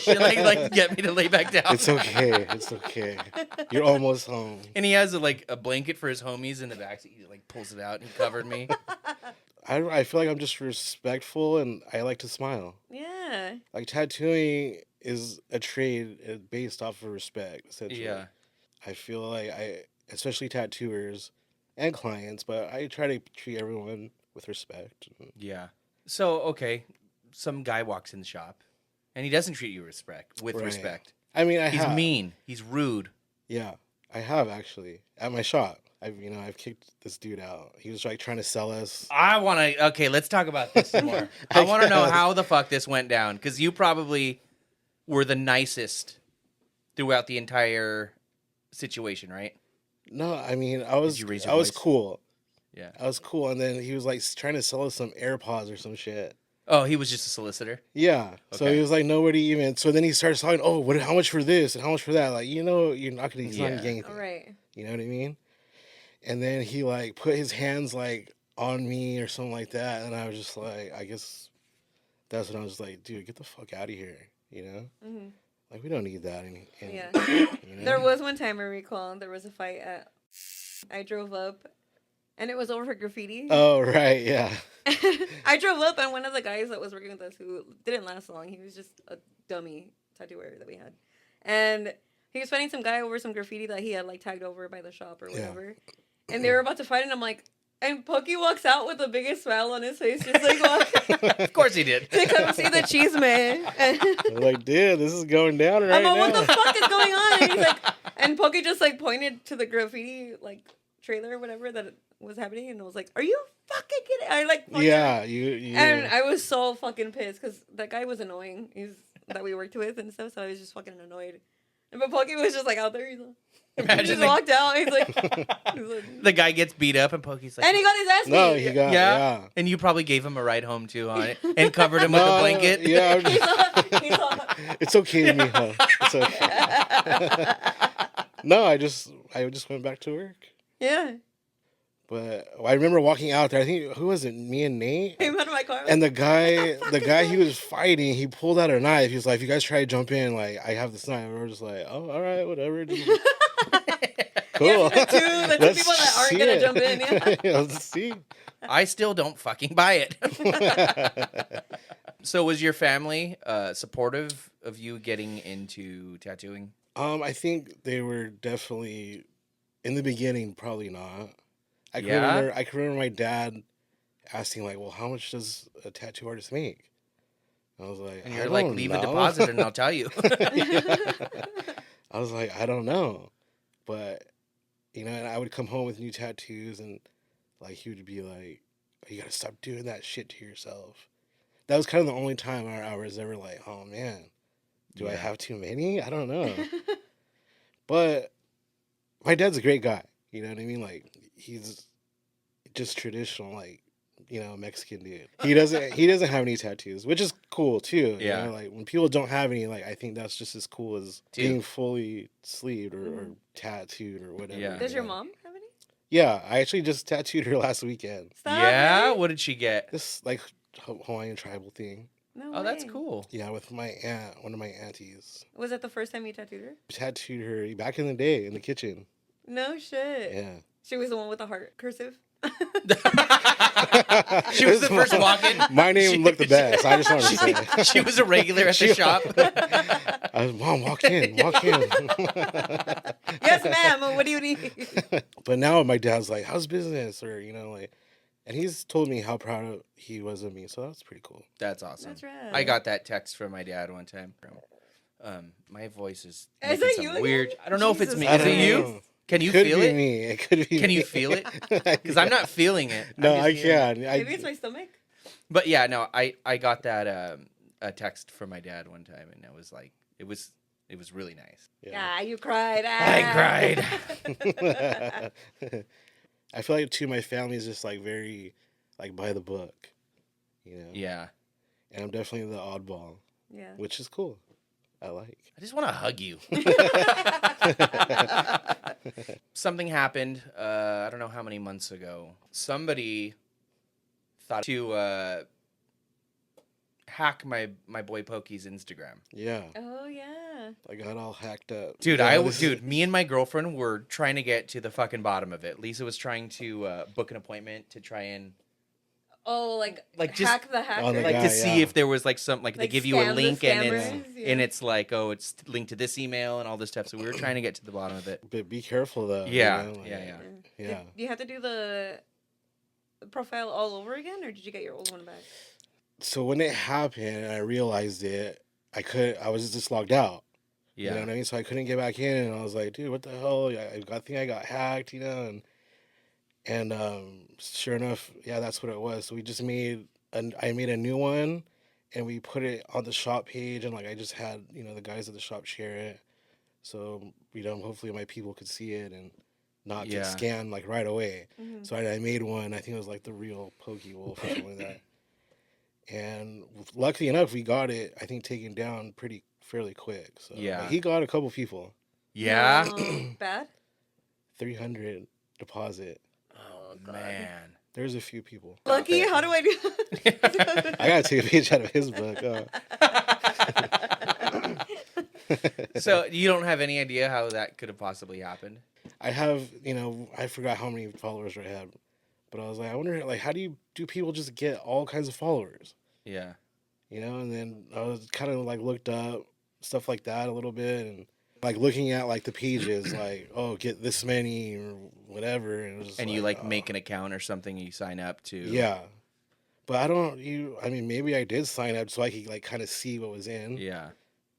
[SPEAKER 1] like get me to lay back down.
[SPEAKER 2] It's okay. It's okay. You're almost home.
[SPEAKER 1] And he has a blanket for his homies in the back. So he like pulls it out and he covered me.
[SPEAKER 2] I feel like I'm just respectful and I like to smile.
[SPEAKER 3] Yeah.
[SPEAKER 2] Like tattooing is a trade based off of respect, essentially.
[SPEAKER 1] Yeah.
[SPEAKER 2] I feel like especially tattooers and clients, but I try to treat everyone with respect.
[SPEAKER 1] Yeah. So, okay, some guy walks in the shop and he doesn't treat you with
[SPEAKER 2] Right.
[SPEAKER 1] respect.
[SPEAKER 2] I mean,
[SPEAKER 1] He's mean. He's rude.
[SPEAKER 2] Yeah, I have actually at my shop. I've kicked this dude out. He was like trying to sell us.
[SPEAKER 1] Okay, let's talk about this some more. I want to know how the fuck this went down because you probably were the nicest throughout the entire situation, right?
[SPEAKER 2] No, I mean I was
[SPEAKER 1] you raise your
[SPEAKER 2] I was
[SPEAKER 1] voice?
[SPEAKER 2] cool.
[SPEAKER 1] Yeah.
[SPEAKER 2] I was cool, and then he was like trying to sell us some AirPods or some shit.
[SPEAKER 1] Oh, he was just a solicitor.
[SPEAKER 2] Yeah. So
[SPEAKER 1] Okay.
[SPEAKER 2] he was like nobody even. So then he starts talking. Oh, how much for this and how much for that? Like you're not gonna. He's not gonna get anything.
[SPEAKER 3] All right.
[SPEAKER 2] You know what I mean? And then he like put his hands like on me or something like that, and I was just like, I guess that's when I was like, dude, get the fuck out of here. You know?
[SPEAKER 3] Mm-hmm.
[SPEAKER 2] Like we don't need that.
[SPEAKER 3] Yeah.
[SPEAKER 2] You know?
[SPEAKER 3] There was one time I recall there was a fight at. I drove up, and it was over for graffiti.
[SPEAKER 2] Oh right, yeah.
[SPEAKER 3] I drove up, and one of the guys that was working with us, who didn't last long, he was just a dummy tattooer that we had, and he was fighting some guy over some graffiti that he had like tagged over by the shop or whatever, and they were about to fight, and I'm like, and Pokey walks out with the biggest smile on his face, just like walk
[SPEAKER 1] Of course he did.
[SPEAKER 3] to come see the cheese man.
[SPEAKER 2] I'm like, dude, this is going down right
[SPEAKER 3] I'm
[SPEAKER 2] now.
[SPEAKER 3] like, what the fuck is going on? And he's like, and Pokey just like pointed to the graffiti like trailer or whatever that was happening, and I was like, "Are you fucking kidding?" I like, fucking,
[SPEAKER 2] Yeah, you.
[SPEAKER 3] and I was so fucking pissed because that guy was annoying. That we worked with and stuff, so I was just fucking annoyed. And but Pokey was just like out there. He's like, he
[SPEAKER 1] Imagine
[SPEAKER 3] just
[SPEAKER 1] the,
[SPEAKER 3] walked out. He's like,
[SPEAKER 1] the guy gets beat up and Pokey's like,
[SPEAKER 3] and he got his ass beat.
[SPEAKER 2] No, he got yeah.
[SPEAKER 1] And you probably gave him a ride home too on it and covered him with a
[SPEAKER 2] No,
[SPEAKER 1] blanket.
[SPEAKER 2] Yeah, I'm
[SPEAKER 3] He's
[SPEAKER 2] just-
[SPEAKER 3] he's all,
[SPEAKER 2] it's okay, mijo. It's okay. No, I just went back to work.
[SPEAKER 3] yeah.
[SPEAKER 2] But I remember walking out there. I think who was it? Me and Nate.
[SPEAKER 3] Came out of my car.
[SPEAKER 2] And the guy he was fighting, he pulled out a knife. He was like, "If you guys try to jump in, like I have this knife." And we're just like, "Oh, all right, whatever." Just, cool.
[SPEAKER 3] Yeah, the two
[SPEAKER 2] Let's
[SPEAKER 3] people that aren't
[SPEAKER 2] see
[SPEAKER 3] gonna
[SPEAKER 2] it.
[SPEAKER 3] jump in. Yeah.
[SPEAKER 2] Let's see.
[SPEAKER 1] I still don't fucking buy it. So was your family supportive of you getting into tattooing?
[SPEAKER 2] I think they were definitely in the beginning. Probably not. I can remember my dad asking like, "Well, how much does a tattoo artist make?" I was like,
[SPEAKER 1] And
[SPEAKER 2] "I
[SPEAKER 1] you're like,
[SPEAKER 2] don't
[SPEAKER 1] leave
[SPEAKER 2] know."
[SPEAKER 1] a deposit and I'll tell you.
[SPEAKER 2] I was like, I don't know, but and I would come home with new tattoos, and like he would be like, "You gotta stop doing that shit to yourself." That was kind of the only time I was ever like, "Oh man, Do I have too many? I don't know. But my dad's a great guy. You know what I mean? Like, he's just traditional, like, you know, Mexican dude. He doesn't have any tattoos, which is cool too.
[SPEAKER 1] Yeah.
[SPEAKER 2] You know? Like, when people don't have any, like, I think that's just as cool as being fully sleeved or tattooed or whatever.
[SPEAKER 1] Yeah.
[SPEAKER 3] Does your mom have any?
[SPEAKER 2] Yeah, I actually just tattooed her last weekend.
[SPEAKER 3] Stop,
[SPEAKER 1] Yeah?
[SPEAKER 3] really?
[SPEAKER 1] What did she get?
[SPEAKER 2] This, like, Hawaiian tribal thing.
[SPEAKER 3] No
[SPEAKER 1] Oh, that's
[SPEAKER 3] way.
[SPEAKER 1] cool.
[SPEAKER 2] Yeah, with my aunt, one of my aunties.
[SPEAKER 3] Was that the first time you tattooed her?
[SPEAKER 2] Tattooed her back in the day in the kitchen.
[SPEAKER 3] No shit.
[SPEAKER 2] Yeah.
[SPEAKER 3] She was the one with the heart cursive.
[SPEAKER 1] She was the first walk-in.
[SPEAKER 2] My name looked the best. I just wanted to say.
[SPEAKER 1] She was a regular at the shop.
[SPEAKER 2] I was, Mom, walk in.
[SPEAKER 3] Yes, ma'am. What do you need?
[SPEAKER 2] But now my dad's like, how's business? Or, you know, like, and he's told me how proud he was of me. So that's pretty cool.
[SPEAKER 1] That's awesome.
[SPEAKER 3] That's rad.
[SPEAKER 1] I got that text from my dad one time. My voice is
[SPEAKER 3] Is
[SPEAKER 1] making
[SPEAKER 3] that
[SPEAKER 1] some
[SPEAKER 3] you again?
[SPEAKER 1] weird. I don't know if it's
[SPEAKER 3] Jesus
[SPEAKER 1] me.
[SPEAKER 2] I
[SPEAKER 1] Is
[SPEAKER 2] don't
[SPEAKER 1] it you?
[SPEAKER 2] know.
[SPEAKER 1] Can you
[SPEAKER 2] Could
[SPEAKER 1] feel
[SPEAKER 2] be
[SPEAKER 1] it?
[SPEAKER 2] me. It could be
[SPEAKER 1] Can
[SPEAKER 2] me.
[SPEAKER 1] you feel it? Because I'm not feeling it.
[SPEAKER 2] No,
[SPEAKER 1] I'm
[SPEAKER 2] I
[SPEAKER 1] just feeling it.
[SPEAKER 2] can't.
[SPEAKER 3] Maybe it's my stomach.
[SPEAKER 1] But yeah, no, I got that a text from my dad one time, and it was like it was really nice.
[SPEAKER 3] Yeah, you cried.
[SPEAKER 1] I
[SPEAKER 3] cried.
[SPEAKER 2] I feel like too, my family is just like very like by the book, you know.
[SPEAKER 1] Yeah.
[SPEAKER 2] And I'm definitely the oddball,
[SPEAKER 3] Yeah.
[SPEAKER 2] which is cool. I like.
[SPEAKER 1] I just want to hug you. Something happened. I don't know how many months ago. Somebody thought to hack my boy Pokey's Instagram.
[SPEAKER 2] Yeah.
[SPEAKER 3] Oh yeah.
[SPEAKER 2] I got all hacked up.
[SPEAKER 1] Dude,
[SPEAKER 2] Yeah,
[SPEAKER 1] me and my girlfriend were trying to get to the fucking bottom of it. Lisa was trying to book an appointment to try and
[SPEAKER 3] Oh, like
[SPEAKER 1] just
[SPEAKER 3] hack the hacker.
[SPEAKER 2] on the
[SPEAKER 1] like
[SPEAKER 2] guy,
[SPEAKER 1] to see
[SPEAKER 2] yeah.
[SPEAKER 1] if there was like some like they
[SPEAKER 3] Like
[SPEAKER 1] give you a
[SPEAKER 3] scam the
[SPEAKER 1] link and
[SPEAKER 3] scammers, yeah.
[SPEAKER 1] it's like, oh, it's linked to this email and all this stuff. So we were trying to get to the bottom of it.
[SPEAKER 2] But be careful though.
[SPEAKER 1] Yeah,
[SPEAKER 2] you know, like,
[SPEAKER 1] yeah.
[SPEAKER 2] Yeah.
[SPEAKER 3] Did you have to do the profile all over again, or did you get your old one back?
[SPEAKER 2] So when it happened and I realized it, I was just logged out.
[SPEAKER 1] Yeah.
[SPEAKER 2] You know what I mean? So I couldn't get back in, and I was like, dude, what the hell? I think I got hacked, you know? And sure enough, yeah, that's what it was. So we just I made a new one, and we put it on the shop page, and like I just had, you know, the guys at the shop share it. So, you know, hopefully my people could see it and not get scanned like right away.
[SPEAKER 3] Mm-hmm.
[SPEAKER 2] So I made one. I think it was like the real Pokey Wolf or something like that. And luckily enough, we got it, I think, taken down fairly quick. So
[SPEAKER 1] Yeah.
[SPEAKER 2] like, he got a couple people.
[SPEAKER 1] Yeah.
[SPEAKER 3] No, bad.
[SPEAKER 2] 300 deposit.
[SPEAKER 1] Oh
[SPEAKER 3] God.
[SPEAKER 1] man.
[SPEAKER 2] There's a few people.
[SPEAKER 3] Lucky, how do I do?
[SPEAKER 2] I gotta take a page out of his book.
[SPEAKER 1] So you don't have any idea how that could have possibly happened?
[SPEAKER 2] I have, you know, I forgot how many followers I had, but I was like, I wonder, like, how do people just get all kinds of followers?
[SPEAKER 1] Yeah.
[SPEAKER 2] You know, and then I was kind of like looked up stuff like that a little bit, and like looking at like the pages, like, oh, get this many or whatever, and it was just
[SPEAKER 1] And you like make an account or something, you sign up to.
[SPEAKER 2] yeah. But I mean, maybe I did sign up so I could like kind of see what was in.
[SPEAKER 1] Yeah.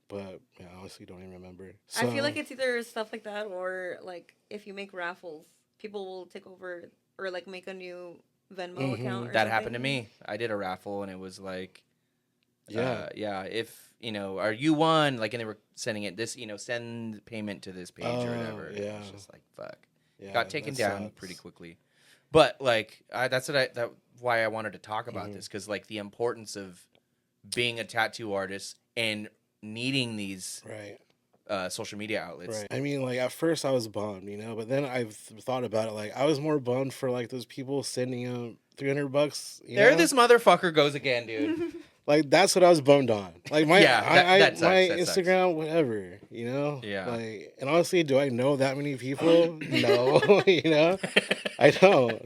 [SPEAKER 2] But yeah, I honestly don't even remember.
[SPEAKER 3] I feel like it's either stuff like that or like if you make raffles, people will take over or like make a new Venmo account. Or
[SPEAKER 1] That
[SPEAKER 3] something.
[SPEAKER 1] happened to me. I did a raffle and it was like,
[SPEAKER 2] yeah,
[SPEAKER 1] if, you know, are you won? Like, and they were sending it this, you know, send payment to this page or whatever.
[SPEAKER 2] yeah.
[SPEAKER 1] It was just like, fuck.
[SPEAKER 2] yeah,
[SPEAKER 1] Got taken
[SPEAKER 2] that
[SPEAKER 1] down
[SPEAKER 2] sucks.
[SPEAKER 1] pretty quickly. But like, that's why I wanted to talk about this. Cause like the importance of being a tattoo artist and needing these
[SPEAKER 2] Right.
[SPEAKER 1] social media outlets.
[SPEAKER 2] Right. I mean, like at first I was bummed, you know, but then I've thought about it. Like I was more bummed for like those people sending him $300.
[SPEAKER 1] There,
[SPEAKER 2] know?
[SPEAKER 1] this motherfucker goes again, dude.
[SPEAKER 2] Like that's what I was bummed on. Like my
[SPEAKER 1] that sucks,
[SPEAKER 2] my
[SPEAKER 1] that sucks.
[SPEAKER 2] Instagram, whatever, you know.
[SPEAKER 1] Yeah.
[SPEAKER 2] Like, and honestly, do I know that many people? No, you know, I don't.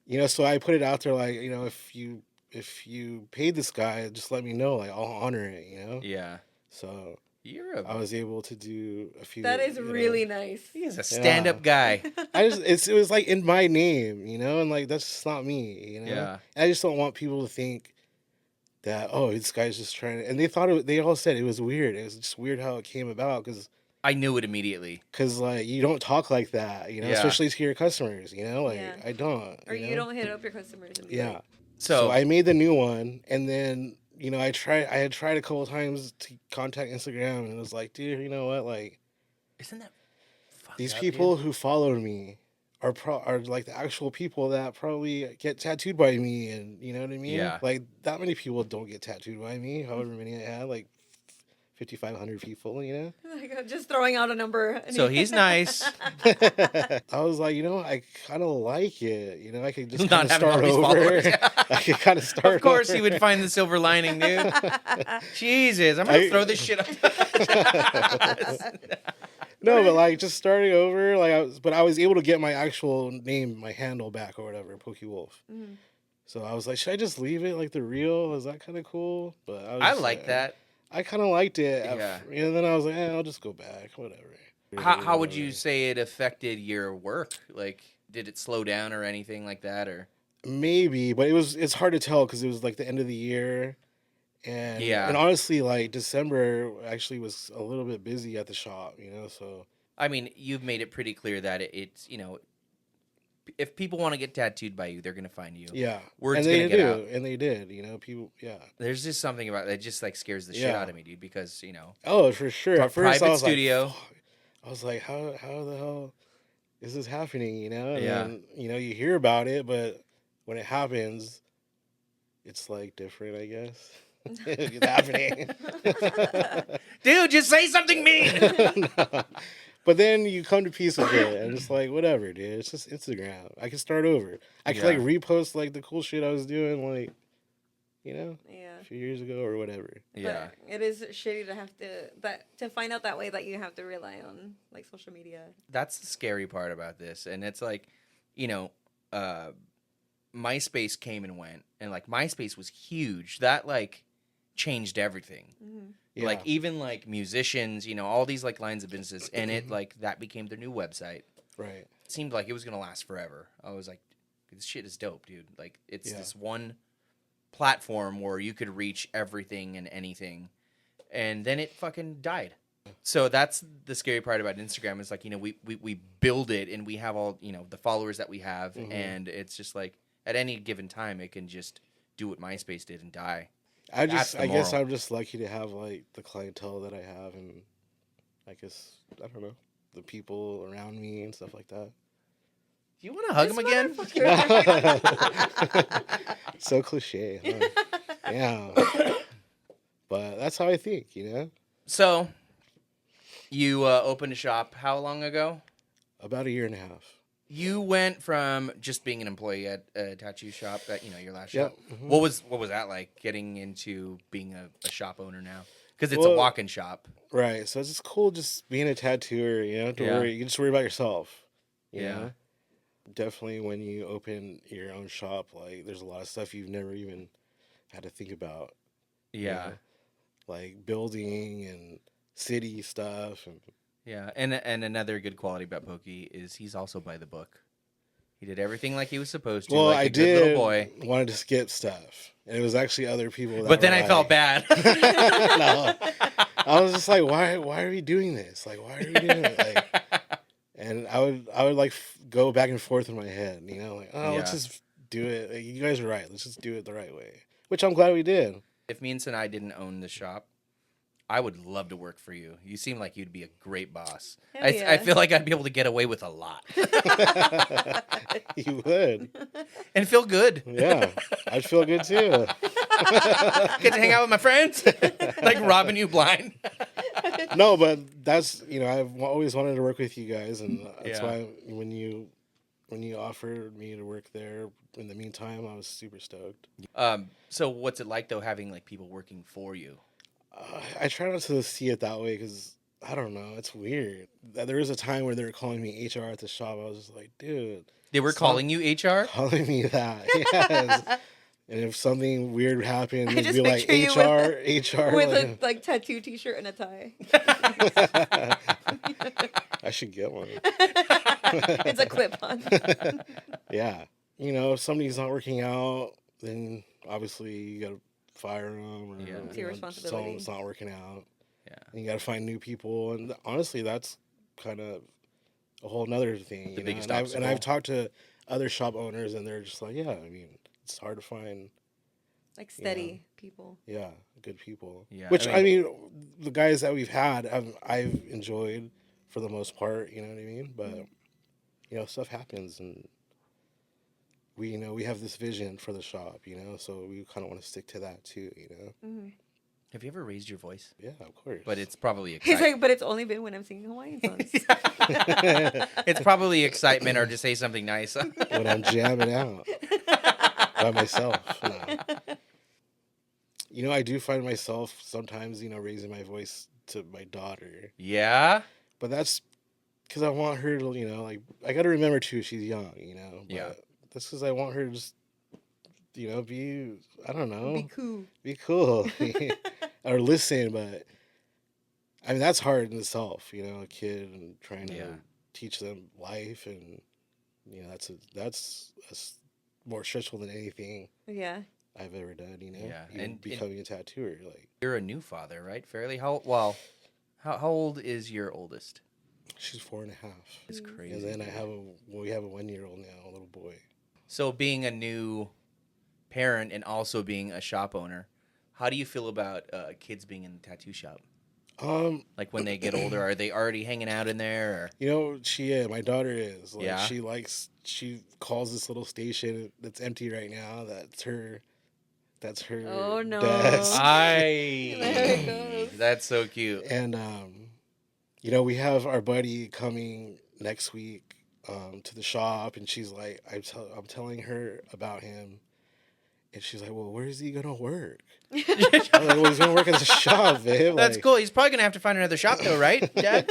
[SPEAKER 2] You know, so I put it out there, like, you know, if you paid this guy, just let me know. Like I'll honor it. You know.
[SPEAKER 1] Yeah.
[SPEAKER 2] So.
[SPEAKER 1] You're
[SPEAKER 2] I was able to do a few.
[SPEAKER 3] That is
[SPEAKER 2] you know.
[SPEAKER 3] really nice.
[SPEAKER 1] He is a stand-up guy.
[SPEAKER 2] It was like in my name, you know, and like that's just not me, you know.
[SPEAKER 1] Yeah.
[SPEAKER 2] I just don't want people to think that, oh, this guy's just trying to, and they all said it was weird. It was just weird how it came about because
[SPEAKER 1] I knew it immediately.
[SPEAKER 2] like you don't talk like that, you know,
[SPEAKER 1] Yeah.
[SPEAKER 2] especially to your customers, you know, like
[SPEAKER 3] Yeah.
[SPEAKER 2] I don't.
[SPEAKER 3] Or you
[SPEAKER 2] know?
[SPEAKER 3] don't hit up your customers. And be
[SPEAKER 2] Yeah.
[SPEAKER 3] like,
[SPEAKER 2] So I made the new one, and then you know, I had tried a couple of times to contact Instagram, and it was like, dude, you know what? Like,
[SPEAKER 1] Isn't that fucked
[SPEAKER 2] these
[SPEAKER 1] up,
[SPEAKER 2] people
[SPEAKER 1] dude?
[SPEAKER 2] who follow me are like the actual people that probably get tattooed by me, and you know what I mean?
[SPEAKER 1] Yeah.
[SPEAKER 2] Like, that many people don't get tattooed by me. However many I had, like 5,500 people, you know.
[SPEAKER 3] Like, just throwing out a number.
[SPEAKER 1] So he's nice.
[SPEAKER 2] I was like, you know, I kind of like it. You know, I could just kind
[SPEAKER 1] Not
[SPEAKER 2] of
[SPEAKER 1] having all
[SPEAKER 2] start
[SPEAKER 1] these
[SPEAKER 2] over.
[SPEAKER 1] followers.
[SPEAKER 2] I could kind of start.
[SPEAKER 1] Of course,
[SPEAKER 2] over.
[SPEAKER 1] he would find the silver lining, dude. Jesus, I'm gonna throw this shit up.
[SPEAKER 2] No, but like just starting over, like I was able to get my actual name, my handle back or whatever, Pokey Wolf.
[SPEAKER 3] Mm.
[SPEAKER 2] So I was like, should I just leave it like the real? Is that kind of cool? But I was
[SPEAKER 1] I
[SPEAKER 2] just
[SPEAKER 1] like that.
[SPEAKER 2] I kind of liked it.
[SPEAKER 1] Yeah.
[SPEAKER 2] And then I was like, I'll just go back, whatever.
[SPEAKER 1] How would you say it affected your work? Like, did it slow down or anything like that? Or
[SPEAKER 2] Maybe, but it's hard to tell because it was like the end of the year. And
[SPEAKER 1] Yeah.
[SPEAKER 2] and honestly, like December actually was a little bit busy at the shop, you know. So
[SPEAKER 1] I mean, you've made it pretty clear that it's if people want to get tattooed by you, they're gonna find you.
[SPEAKER 2] yeah,
[SPEAKER 1] Word's
[SPEAKER 2] and they
[SPEAKER 1] gonna get out.
[SPEAKER 2] and they did, you know. People, yeah.
[SPEAKER 1] There's just something about that just like scares the shit
[SPEAKER 2] Yeah.
[SPEAKER 1] out of me, dude. Because
[SPEAKER 2] Oh, for sure. At first, I
[SPEAKER 1] private
[SPEAKER 2] was
[SPEAKER 1] studio.
[SPEAKER 2] like, fuck. I was like, how the hell is this happening? You know, and
[SPEAKER 1] Yeah.
[SPEAKER 2] then, you know, you hear about it, but when it happens, it's like different, I guess. It's happening.
[SPEAKER 1] dude, just say something mean.
[SPEAKER 2] No. But then you come to peace with it, and it's like, whatever, dude. It's just Instagram. I can start over. I can like
[SPEAKER 1] Yeah.
[SPEAKER 2] repost like the cool shit I was doing, like, you know,
[SPEAKER 3] Yeah.
[SPEAKER 2] a few years ago or whatever.
[SPEAKER 1] Yeah.
[SPEAKER 3] But it is shitty to have to find out that way that you have to rely on like social media.
[SPEAKER 1] That's the scary part about this, and it's like, MySpace came and went, and like MySpace was huge. That like changed everything.
[SPEAKER 3] Mm-hmm.
[SPEAKER 2] Yeah.
[SPEAKER 1] Like even like musicians, all these like lines of business, and it like that became their new website.
[SPEAKER 2] Right.
[SPEAKER 1] It seemed like it was gonna last forever. I was like, this shit is dope, dude. Like it's
[SPEAKER 2] Yeah.
[SPEAKER 1] this one platform where you could reach everything and anything, and then it fucking died. So that's the scary part about Instagram is like, we build it and we have all, the followers that we have,
[SPEAKER 2] Mhm.
[SPEAKER 1] and it's just like at any given time it can just do what MySpace did and die.
[SPEAKER 2] I
[SPEAKER 1] That's the
[SPEAKER 2] guess
[SPEAKER 1] moral.
[SPEAKER 2] I'm just lucky to have like the clientele that I have, and I guess I don't know, the people around me and stuff like that.
[SPEAKER 1] Do you want to hug him again?
[SPEAKER 2] So cliche, huh? Yeah. But that's how I think,
[SPEAKER 1] So, you opened a shop how long ago?
[SPEAKER 2] About a year and a half.
[SPEAKER 1] You went from just being an employee at a tattoo shop at your last shop.
[SPEAKER 2] Yep. Mhm.
[SPEAKER 1] What was that like getting into being a shop owner now? Because it's a
[SPEAKER 2] Well,
[SPEAKER 1] walk-in shop.
[SPEAKER 2] Right. So it's just cool just being a tattooer, you don't have to
[SPEAKER 1] Yeah.
[SPEAKER 2] worry. You just worry about yourself. You
[SPEAKER 1] Yeah.
[SPEAKER 2] know? Definitely when you open your own shop, like there's a lot of stuff you've never even had to think about. you
[SPEAKER 1] Yeah,
[SPEAKER 2] know? Like building and city stuff and
[SPEAKER 1] yeah. And another good quality about Pokey is he's also by the book. He did everything like he was supposed to.
[SPEAKER 2] well,
[SPEAKER 1] like
[SPEAKER 2] I
[SPEAKER 1] a good
[SPEAKER 2] did
[SPEAKER 1] little boy.
[SPEAKER 2] wanted to skip stuff. And it was actually other people that
[SPEAKER 1] But then
[SPEAKER 2] were
[SPEAKER 1] I felt
[SPEAKER 2] like-
[SPEAKER 1] bad.
[SPEAKER 2] No. I was just like, why are we doing this? Like, why are we doing it? Like, and I would like go back and forth in my head, like, let's
[SPEAKER 1] Yeah.
[SPEAKER 2] just do it. Like, you guys are right. Let's just do it the right way. Which I'm glad we did.
[SPEAKER 1] If me and Sanae didn't own the shop, I would love to work for you. You seem like you'd be a great boss.
[SPEAKER 3] Hell
[SPEAKER 1] I
[SPEAKER 3] yeah.
[SPEAKER 1] feel like I'd be able to get away with a lot
[SPEAKER 2] You would.
[SPEAKER 1] and feel good.
[SPEAKER 2] Yeah. I'd feel good too.
[SPEAKER 1] Get to hang out with my friends, like robbing you blind.
[SPEAKER 2] No, but that's, I've always wanted to work with you guys. And that's
[SPEAKER 1] Yeah.
[SPEAKER 2] why when you offered me to work there, in the meantime, I was super stoked.
[SPEAKER 1] So what's it like though, having like people working for you?
[SPEAKER 2] I try not to see it that way because I don't know. It's weird. There was a time where they were calling me HR at the shop. I was just like, dude,
[SPEAKER 1] They were
[SPEAKER 2] Stop.
[SPEAKER 1] calling you HR?
[SPEAKER 2] calling me that. Yes. And if something weird happened,
[SPEAKER 3] I
[SPEAKER 2] they'd
[SPEAKER 3] just
[SPEAKER 2] be like,
[SPEAKER 3] picture you
[SPEAKER 2] HR.
[SPEAKER 3] with
[SPEAKER 2] like,
[SPEAKER 3] a like tattoo T-shirt and a tie.
[SPEAKER 2] I should get one.
[SPEAKER 3] It's a clip-on.
[SPEAKER 2] Yeah. If somebody's not working out, then obviously you got to fire them. Or,
[SPEAKER 1] Yeah.
[SPEAKER 3] It's your responsibility.
[SPEAKER 2] Someone's not working out.
[SPEAKER 1] Yeah.
[SPEAKER 2] And you got to find new people. And honestly, that's kind of a whole nother thing.
[SPEAKER 1] The biggest
[SPEAKER 2] and
[SPEAKER 1] obstacle.
[SPEAKER 2] I've talked to other shop owners, and they're just like, yeah, I mean, it's hard to find
[SPEAKER 3] Like steady people.
[SPEAKER 2] Yeah, good people.
[SPEAKER 1] Yeah,
[SPEAKER 2] Which
[SPEAKER 1] I mean-
[SPEAKER 2] the guys that we've had, I've enjoyed for the most part. You know what I mean? But stuff happens, and we have this vision for the shop. So we kind of want to stick to that too.
[SPEAKER 3] Mm-hmm.
[SPEAKER 1] Have you ever raised your voice?
[SPEAKER 2] Yeah, of course.
[SPEAKER 1] But it's probably
[SPEAKER 3] He's
[SPEAKER 1] excitement.
[SPEAKER 3] like, but it's only been when I'm singing Hawaiian songs.
[SPEAKER 1] It's probably excitement or to say something nice.
[SPEAKER 2] when I'm jamming out by myself. No. I do find myself sometimes, raising my voice to my daughter.
[SPEAKER 1] Yeah?
[SPEAKER 2] But that's because I want her to, like, I got to remember too, she's young, But
[SPEAKER 1] Yeah.
[SPEAKER 2] that's because I want her to just, be, I don't know.
[SPEAKER 3] Be cool.
[SPEAKER 2] Be cool. Or listen, but I mean, that's hard in itself, a kid and trying to teach them life. And, that's more stressful than anything.
[SPEAKER 3] Yeah.
[SPEAKER 2] I've ever done,
[SPEAKER 1] Yeah,
[SPEAKER 2] Even
[SPEAKER 1] and
[SPEAKER 2] becoming a tattooer, like
[SPEAKER 1] You're a new father, right? Fairly. How old is your oldest?
[SPEAKER 2] she's 4.5.
[SPEAKER 1] It's crazy.
[SPEAKER 2] And then we have a 1-year-old now, a little boy.
[SPEAKER 1] So being a new parent and also being a shop owner, how do you feel about kids being in the tattoo shop?
[SPEAKER 2] Like
[SPEAKER 1] when they get older, are they already hanging out in there? Or?
[SPEAKER 2] My daughter is. Like,
[SPEAKER 1] Yeah?
[SPEAKER 2] she calls this little station that's empty right now. That's her
[SPEAKER 3] Oh, no.
[SPEAKER 2] desk.
[SPEAKER 3] There it goes.
[SPEAKER 1] That's so cute.
[SPEAKER 2] And, we have our buddy coming next week to the shop, and she's like, I'm telling her about him, and she's like, well, where is he going to work? I'm like, well, he's going to work at the shop, babe.
[SPEAKER 1] That's
[SPEAKER 2] like,
[SPEAKER 1] cool. He's probably going to have to find another shop though, right, Dad?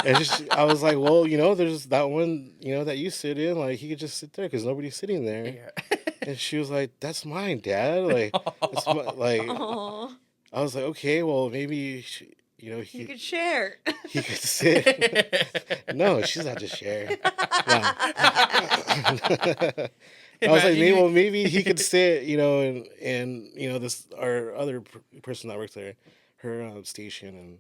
[SPEAKER 2] and I was like, well, there's that one, that you sit in, like, he could just sit there because nobody's sitting there.
[SPEAKER 1] Yeah.
[SPEAKER 2] And she was like, that's mine, Dad. Like, that's
[SPEAKER 3] Aw.
[SPEAKER 2] I was like, okay, well, maybe,
[SPEAKER 3] You could share.
[SPEAKER 2] he could sit. No, she's not just sharing. No. I was like, maybe he could sit, and this our other person that works there, her station, and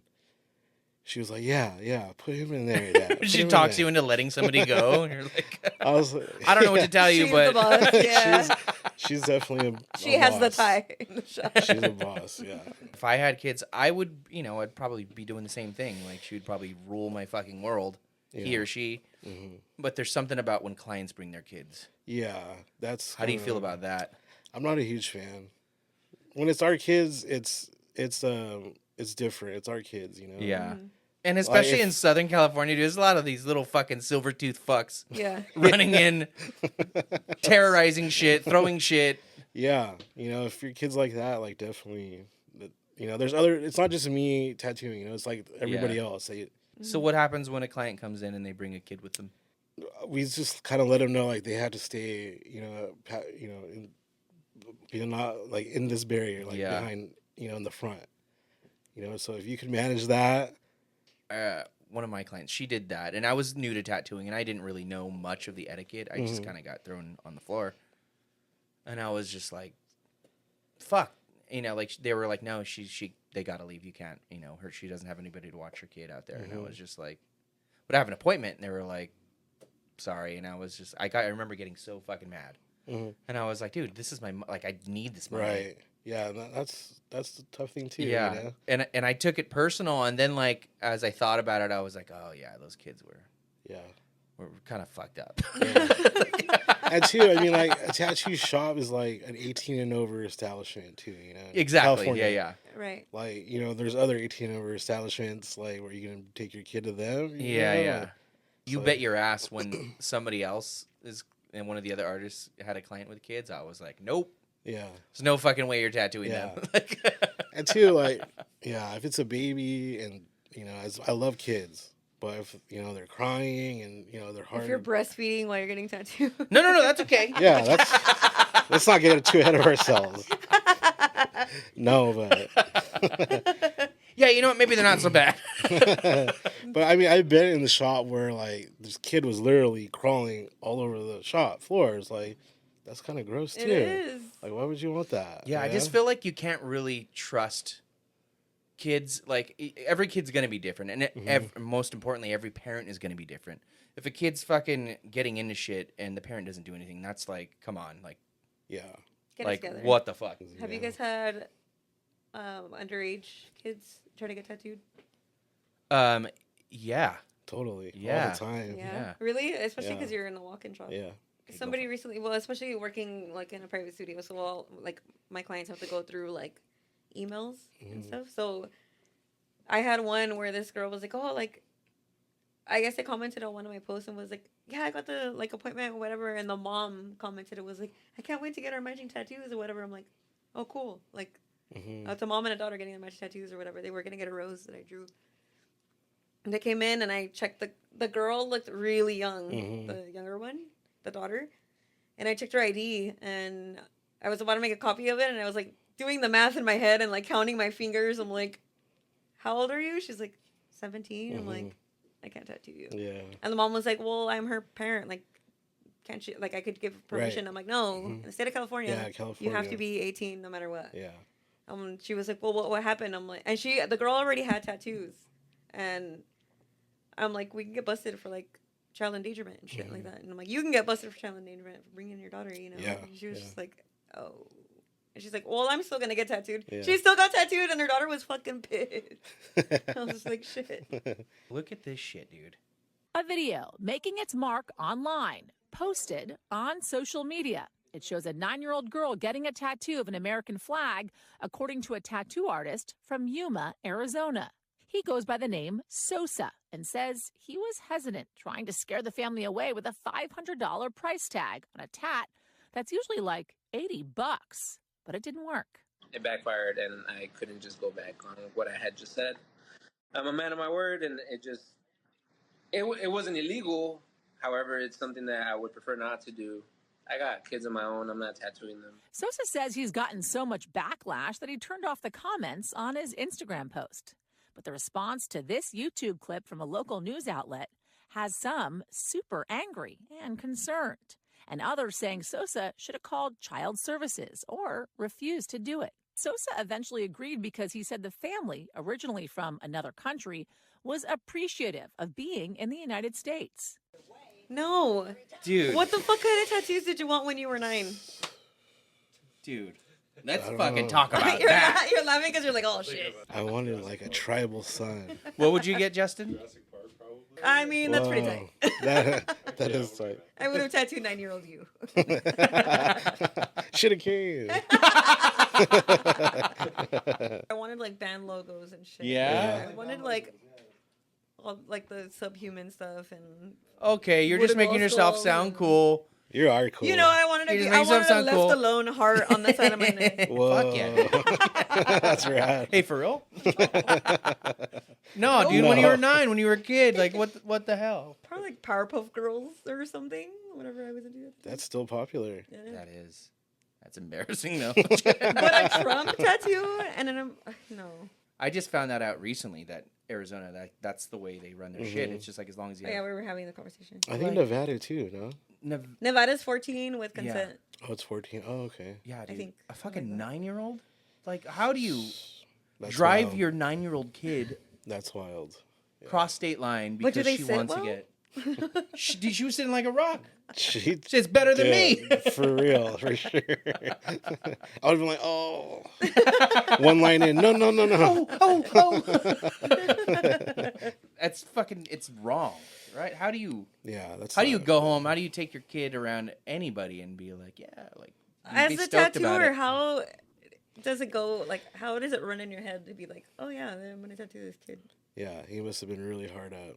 [SPEAKER 2] she was like, yeah, put him in there. Dad. Put
[SPEAKER 1] She
[SPEAKER 2] him in
[SPEAKER 1] talks
[SPEAKER 2] there.
[SPEAKER 1] you into letting somebody go, and you're like,
[SPEAKER 2] I was like,
[SPEAKER 1] I don't know what to tell you,
[SPEAKER 3] She's
[SPEAKER 1] but
[SPEAKER 3] the boss. Yeah.
[SPEAKER 2] she's definitely
[SPEAKER 3] She
[SPEAKER 2] a
[SPEAKER 3] has the
[SPEAKER 2] boss.
[SPEAKER 3] tie in the shop.
[SPEAKER 2] She's a boss, yeah.
[SPEAKER 1] if I had kids, I would, I'd probably be doing the same thing. Like she would probably rule my fucking world, he
[SPEAKER 2] Yeah.
[SPEAKER 1] or she.
[SPEAKER 2] Mm-hmm.
[SPEAKER 1] But there's something about when clients bring their kids.
[SPEAKER 2] Yeah, that's.
[SPEAKER 1] How do you feel about that?
[SPEAKER 2] I'm not a huge fan. When it's our kids, it's different. It's our kids,
[SPEAKER 1] Yeah.
[SPEAKER 3] Mhm.
[SPEAKER 1] And especially
[SPEAKER 2] if-
[SPEAKER 1] in Southern California, there's a lot of these little fucking silver tooth fucks
[SPEAKER 3] Yeah.
[SPEAKER 1] running in, terrorizing shit, throwing shit.
[SPEAKER 2] Yeah, if your kids like that, like definitely, there's other. It's not just me tattooing. It's like everybody else.
[SPEAKER 1] So what happens when a client comes in and they bring a kid with them?
[SPEAKER 2] We just kind of let them know like they have to stay, not like in this barrier, like
[SPEAKER 1] Yeah.
[SPEAKER 2] behind, in the front. So if you can manage that.
[SPEAKER 1] One of my clients, she did that, and I was new to tattooing, and I didn't really know much of the etiquette. I just kind of got thrown on the floor, and I was just like, "Fuck," like they were like, "No, they gotta leave. You can't, she doesn't have anybody to watch her kid out there." And I was just like, "But I have an appointment," and they were like, "Sorry," and I was just, I remember getting so fucking mad, and I was like, "Dude, this is I need this money."
[SPEAKER 2] Right. Yeah, that's the tough thing too.
[SPEAKER 1] Yeah, and I took it personal, and then like as I thought about it, I was like, oh yeah, those kids were kind of fucked up.
[SPEAKER 2] And too, I mean, like a tattoo shop is like an 18 and over establishment too.
[SPEAKER 1] Exactly.
[SPEAKER 2] California.
[SPEAKER 1] Yeah.
[SPEAKER 3] Right.
[SPEAKER 2] Like there's other 18 and over establishments like where you can take your kid to them.
[SPEAKER 1] Yeah. You
[SPEAKER 2] So-
[SPEAKER 1] bet your ass when somebody else is and one of the other artists had a client with kids, I was like, nope.
[SPEAKER 2] Yeah.
[SPEAKER 1] There's no fucking way you're tattooing them.
[SPEAKER 2] And too, like, if it's a baby and, I love kids, but if, they're crying and, they're hard.
[SPEAKER 3] If you're breastfeeding while you're getting tattooed.
[SPEAKER 1] No, that's okay.
[SPEAKER 2] Yeah, let's not get too ahead of ourselves. No, but.
[SPEAKER 1] Yeah, you know what? Maybe they're not so bad.
[SPEAKER 2] But I mean, I've been in the shop where, like, this kid was literally crawling all over the shop floors. Like, that's kind of gross, too.
[SPEAKER 3] It is.
[SPEAKER 2] Like, why would you want that?
[SPEAKER 1] Yeah, I just feel like you can't really trust kids. Like, every kid's going to be different. And most importantly, every parent is going to be different. If a kid's fucking getting into shit and the parent doesn't do anything, that's like, come on. Like,
[SPEAKER 2] Yeah.
[SPEAKER 3] Get it
[SPEAKER 1] Like,
[SPEAKER 3] together.
[SPEAKER 1] what the fuck?
[SPEAKER 3] Have you guys had underage kids try to get tattooed?
[SPEAKER 1] Yeah.
[SPEAKER 2] Totally.
[SPEAKER 1] Yeah.
[SPEAKER 2] All the time.
[SPEAKER 1] Yeah.
[SPEAKER 3] Really? Especially
[SPEAKER 2] Yeah.
[SPEAKER 3] because you're in the walk-in shop.
[SPEAKER 2] Yeah.
[SPEAKER 3] Somebody recently, well, especially working like in a private studio, so all like my clients have to go through like emails and stuff. So I had one where this girl was like, "Oh, like I guess they commented on one of my posts and was like, yeah, I got the like appointment or whatever." And the mom commented, it was like, "I can't wait to get our matching tattoos or whatever." I'm like, "Oh, cool!" Like it's a mom and a daughter getting their matching tattoos or whatever. They were gonna get a rose that I drew. And they came in and I checked the girl looked really young, the younger one, the daughter, and I checked her ID and I was about to make a copy of it and I was like doing the math in my head and like counting my fingers. I'm like, "How old are you?" She's like, 17. I'm like, "I can't tattoo you."
[SPEAKER 2] Yeah.
[SPEAKER 3] And the mom was like, "Well, I'm her parent. Like, can't she? Like, I could give permission."
[SPEAKER 2] Right.
[SPEAKER 3] I'm like, "No, in the state of California,
[SPEAKER 2] Yeah,
[SPEAKER 3] you have
[SPEAKER 2] California.
[SPEAKER 3] to be 18 no matter what."
[SPEAKER 2] Yeah.
[SPEAKER 3] She was like, "Well, what happened?" I'm like, and the girl already had tattoos, and I'm like, "We can get busted for like child endangerment and shit like that." And I'm like, "You can get busted for child endangerment for bringing your daughter, you know?"
[SPEAKER 2] Yeah.
[SPEAKER 3] And she was just like, "Oh." And she's like, "Well, I'm still gonna get tattooed."
[SPEAKER 2] Yeah.
[SPEAKER 3] She still got tattooed, and her daughter was fucking pissed. I was just like, "Shit."
[SPEAKER 1] Look at this shit, dude.
[SPEAKER 4] A video making its mark online, posted on social media. It shows a 9-year-old girl getting a tattoo of an American flag, according to a tattoo artist from Yuma, Arizona. He goes by the name Sosa and says he was hesitant, trying to scare the family away with a $500 price tag on a tat that's usually like $80. But it didn't work.
[SPEAKER 5] It backfired, and I couldn't just go back on what I had just said. I'm a man of my word, and it wasn't illegal. However, it's something that I would prefer not to do. I got kids of my own. I'm not tattooing them.
[SPEAKER 4] Sosa says he's gotten so much backlash that he turned off the comments on his Instagram post. But the response to this YouTube clip from a local news outlet has some super angry and concerned, and others saying Sosa should have called child services or refused to do it. Sosa eventually agreed because he said the family, originally from another country, was appreciative of being in the United States.
[SPEAKER 3] No.
[SPEAKER 1] Dude.
[SPEAKER 3] What the fuck kind of tattoos did you want when you were 9?
[SPEAKER 1] Dude. Let's
[SPEAKER 2] don't
[SPEAKER 1] fucking
[SPEAKER 2] know.
[SPEAKER 1] talk about that.
[SPEAKER 3] You're laughing because you're like, "Oh, shit."
[SPEAKER 2] I wanted like a tribal son.
[SPEAKER 1] What would you get, Justin?
[SPEAKER 3] I mean, that's pretty
[SPEAKER 2] Whoa.
[SPEAKER 3] tight.
[SPEAKER 2] That is tight.
[SPEAKER 3] I would have tattooed 9-year-old you.
[SPEAKER 2] Should have came.
[SPEAKER 3] I wanted like band logos and shit.
[SPEAKER 1] Yeah?
[SPEAKER 3] I wanted like all like the subhuman stuff and
[SPEAKER 1] Okay, you're just
[SPEAKER 3] Wooden
[SPEAKER 1] making yourself
[SPEAKER 3] skulls
[SPEAKER 1] sound
[SPEAKER 3] and-
[SPEAKER 1] cool.
[SPEAKER 2] You are cool.
[SPEAKER 3] you know, I wanted
[SPEAKER 1] You
[SPEAKER 3] to
[SPEAKER 1] just
[SPEAKER 3] be,
[SPEAKER 1] make
[SPEAKER 3] I
[SPEAKER 1] yourself
[SPEAKER 3] wanted a
[SPEAKER 1] sound
[SPEAKER 3] left
[SPEAKER 1] cool.
[SPEAKER 3] alone heart on the side of my neck.
[SPEAKER 2] Whoa.
[SPEAKER 1] Fuck yeah.
[SPEAKER 2] That's rad.
[SPEAKER 1] Hey, for real? No, dude, when you were 9, when you were a kid, like, what the hell?
[SPEAKER 3] Probably like Powerpuff Girls or something. Whatever I was into.
[SPEAKER 2] That's still popular.
[SPEAKER 3] Yeah.
[SPEAKER 1] That is. That's embarrassing, though.
[SPEAKER 3] But a Trump tattoo and then no.
[SPEAKER 1] I just found that out recently that Arizona, that's the way they run their shit. It's just like as long as you
[SPEAKER 3] Oh, yeah,
[SPEAKER 1] have...
[SPEAKER 3] we were having the conversation.
[SPEAKER 2] I think Nevada too, no?
[SPEAKER 3] Nevada's 14 with consent.
[SPEAKER 2] Oh, it's 14. Oh, okay.
[SPEAKER 1] Yeah, dude.
[SPEAKER 3] think
[SPEAKER 1] A fucking 9-year-old? Like, how do you
[SPEAKER 2] That's
[SPEAKER 1] drive
[SPEAKER 2] wild.
[SPEAKER 1] your 9-year-old kid
[SPEAKER 2] That's wild.
[SPEAKER 1] cross state line
[SPEAKER 3] But do
[SPEAKER 1] because
[SPEAKER 3] they
[SPEAKER 1] she
[SPEAKER 3] sit
[SPEAKER 1] wants
[SPEAKER 3] well?
[SPEAKER 1] to get... she was sitting like a rock.
[SPEAKER 2] She,
[SPEAKER 1] It's better than me.
[SPEAKER 2] For real, for sure. I would be like, oh. One line in. No.
[SPEAKER 1] Oh. That's fucking... It's wrong, right? How do you...
[SPEAKER 2] Yeah, that's
[SPEAKER 1] How do you
[SPEAKER 2] not-
[SPEAKER 1] go home? How do you take your kid around anybody and be like, yeah, like... you'd
[SPEAKER 3] As
[SPEAKER 1] be
[SPEAKER 3] a
[SPEAKER 1] stoked about
[SPEAKER 3] tattooer,
[SPEAKER 1] it.
[SPEAKER 3] how does it go? Like, how does it run in your head to be like, "Oh yeah, I'm gonna tattoo this kid"?
[SPEAKER 2] Yeah, he must have been really hard up.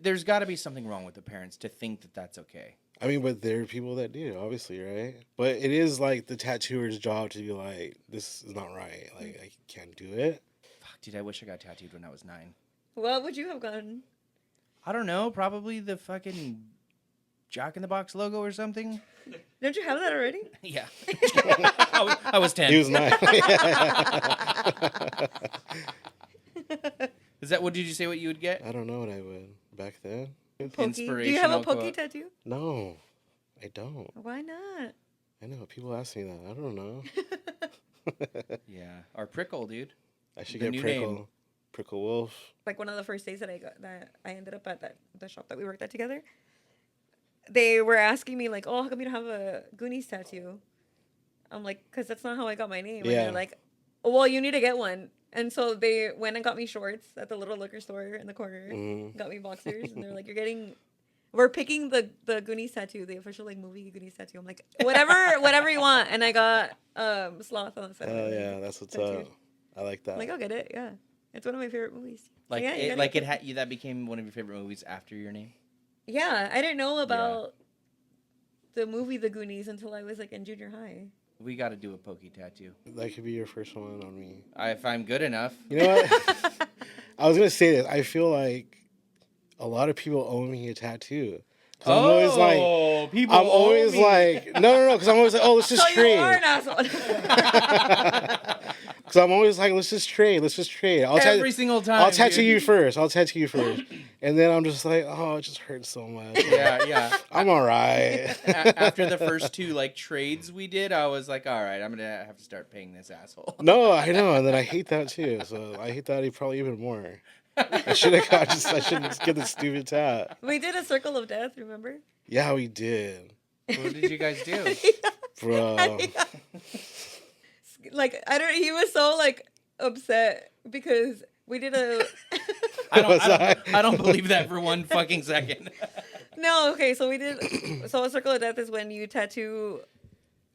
[SPEAKER 1] There's got to be something wrong with the parents to think that that's okay.
[SPEAKER 2] I mean, but there are people that do, obviously, right? But it is like the tattooer's job to be like, this is not right. Like, I can't do it.
[SPEAKER 1] Fuck, dude, I wish I got tattooed when I was 9.
[SPEAKER 3] What would you have gotten?
[SPEAKER 1] I don't know, probably the fucking Jack in the Box logo or something.
[SPEAKER 3] Don't you have that already?
[SPEAKER 1] Yeah. I was 10.
[SPEAKER 2] He was 9.
[SPEAKER 1] Is that what did you say what you would get?
[SPEAKER 2] I don't know what I would back then.
[SPEAKER 3] Pokey. Do you have a
[SPEAKER 1] Inspirational
[SPEAKER 3] Pokey
[SPEAKER 1] quote.
[SPEAKER 3] tattoo?
[SPEAKER 2] No, I don't.
[SPEAKER 3] Why not?
[SPEAKER 2] I know people ask me that. I don't know.
[SPEAKER 1] Yeah. Or Prickle, dude.
[SPEAKER 2] I should
[SPEAKER 1] The
[SPEAKER 2] get
[SPEAKER 1] new
[SPEAKER 2] Prickle.
[SPEAKER 1] name.
[SPEAKER 2] Prickle Wolf.
[SPEAKER 3] Like one of the first days that I ended up at the shop that we worked at together. They were asking me like, "Oh, how come you don't have a Goonies tattoo?" I'm like, because that's not how I got my name.
[SPEAKER 2] Yeah.
[SPEAKER 3] And they're like, well, you need to get one. And so they went and got me shorts at the little liquor store in the corner. Got me boxers, and they're like, we're picking the Goonies tattoo, the official like movie Goonies tattoo. I'm like, whatever you want. And I got Sloth on the side.
[SPEAKER 2] Oh yeah, that's what's
[SPEAKER 3] tattoo.
[SPEAKER 2] up. I like that.
[SPEAKER 3] I'm like, I'll get it. Yeah, it's one of my favorite movies.
[SPEAKER 1] Like
[SPEAKER 3] yeah,
[SPEAKER 1] that became one of your favorite movies after your name.
[SPEAKER 3] Yeah, I didn't know about the movie The Goonies until I was like in junior high.
[SPEAKER 1] We got to do a Pokey tattoo.
[SPEAKER 2] That could be your first one on me.
[SPEAKER 1] If I'm good enough.
[SPEAKER 2] You know what? I was gonna say this. I feel like a lot of people owe me a tattoo. I'm always like,
[SPEAKER 1] people.
[SPEAKER 2] I'm always like, no. Because I'm always like, oh, let's just
[SPEAKER 3] So
[SPEAKER 2] trade.
[SPEAKER 3] you are an asshole.
[SPEAKER 2] Because I'm always like, let's just trade.
[SPEAKER 1] Every single time.
[SPEAKER 2] I'll tattoo you first. And then I'm just like, oh, it just hurts so much.
[SPEAKER 1] Yeah.
[SPEAKER 2] I'm all right.
[SPEAKER 1] After the first two like trades we did, I was like, all right, I'm gonna have to start paying this asshole.
[SPEAKER 2] No, I know, and then I hate that too. So I hate that probably even more. I should just get the stupid tat.
[SPEAKER 3] We did a circle of death, remember?
[SPEAKER 2] Yeah, we did,
[SPEAKER 1] What did you guys do?
[SPEAKER 2] bro.
[SPEAKER 3] Like he was so like upset because we did a
[SPEAKER 1] I don't believe that for one fucking second.
[SPEAKER 3] No, okay, so we did so a circle of death is when you tattoo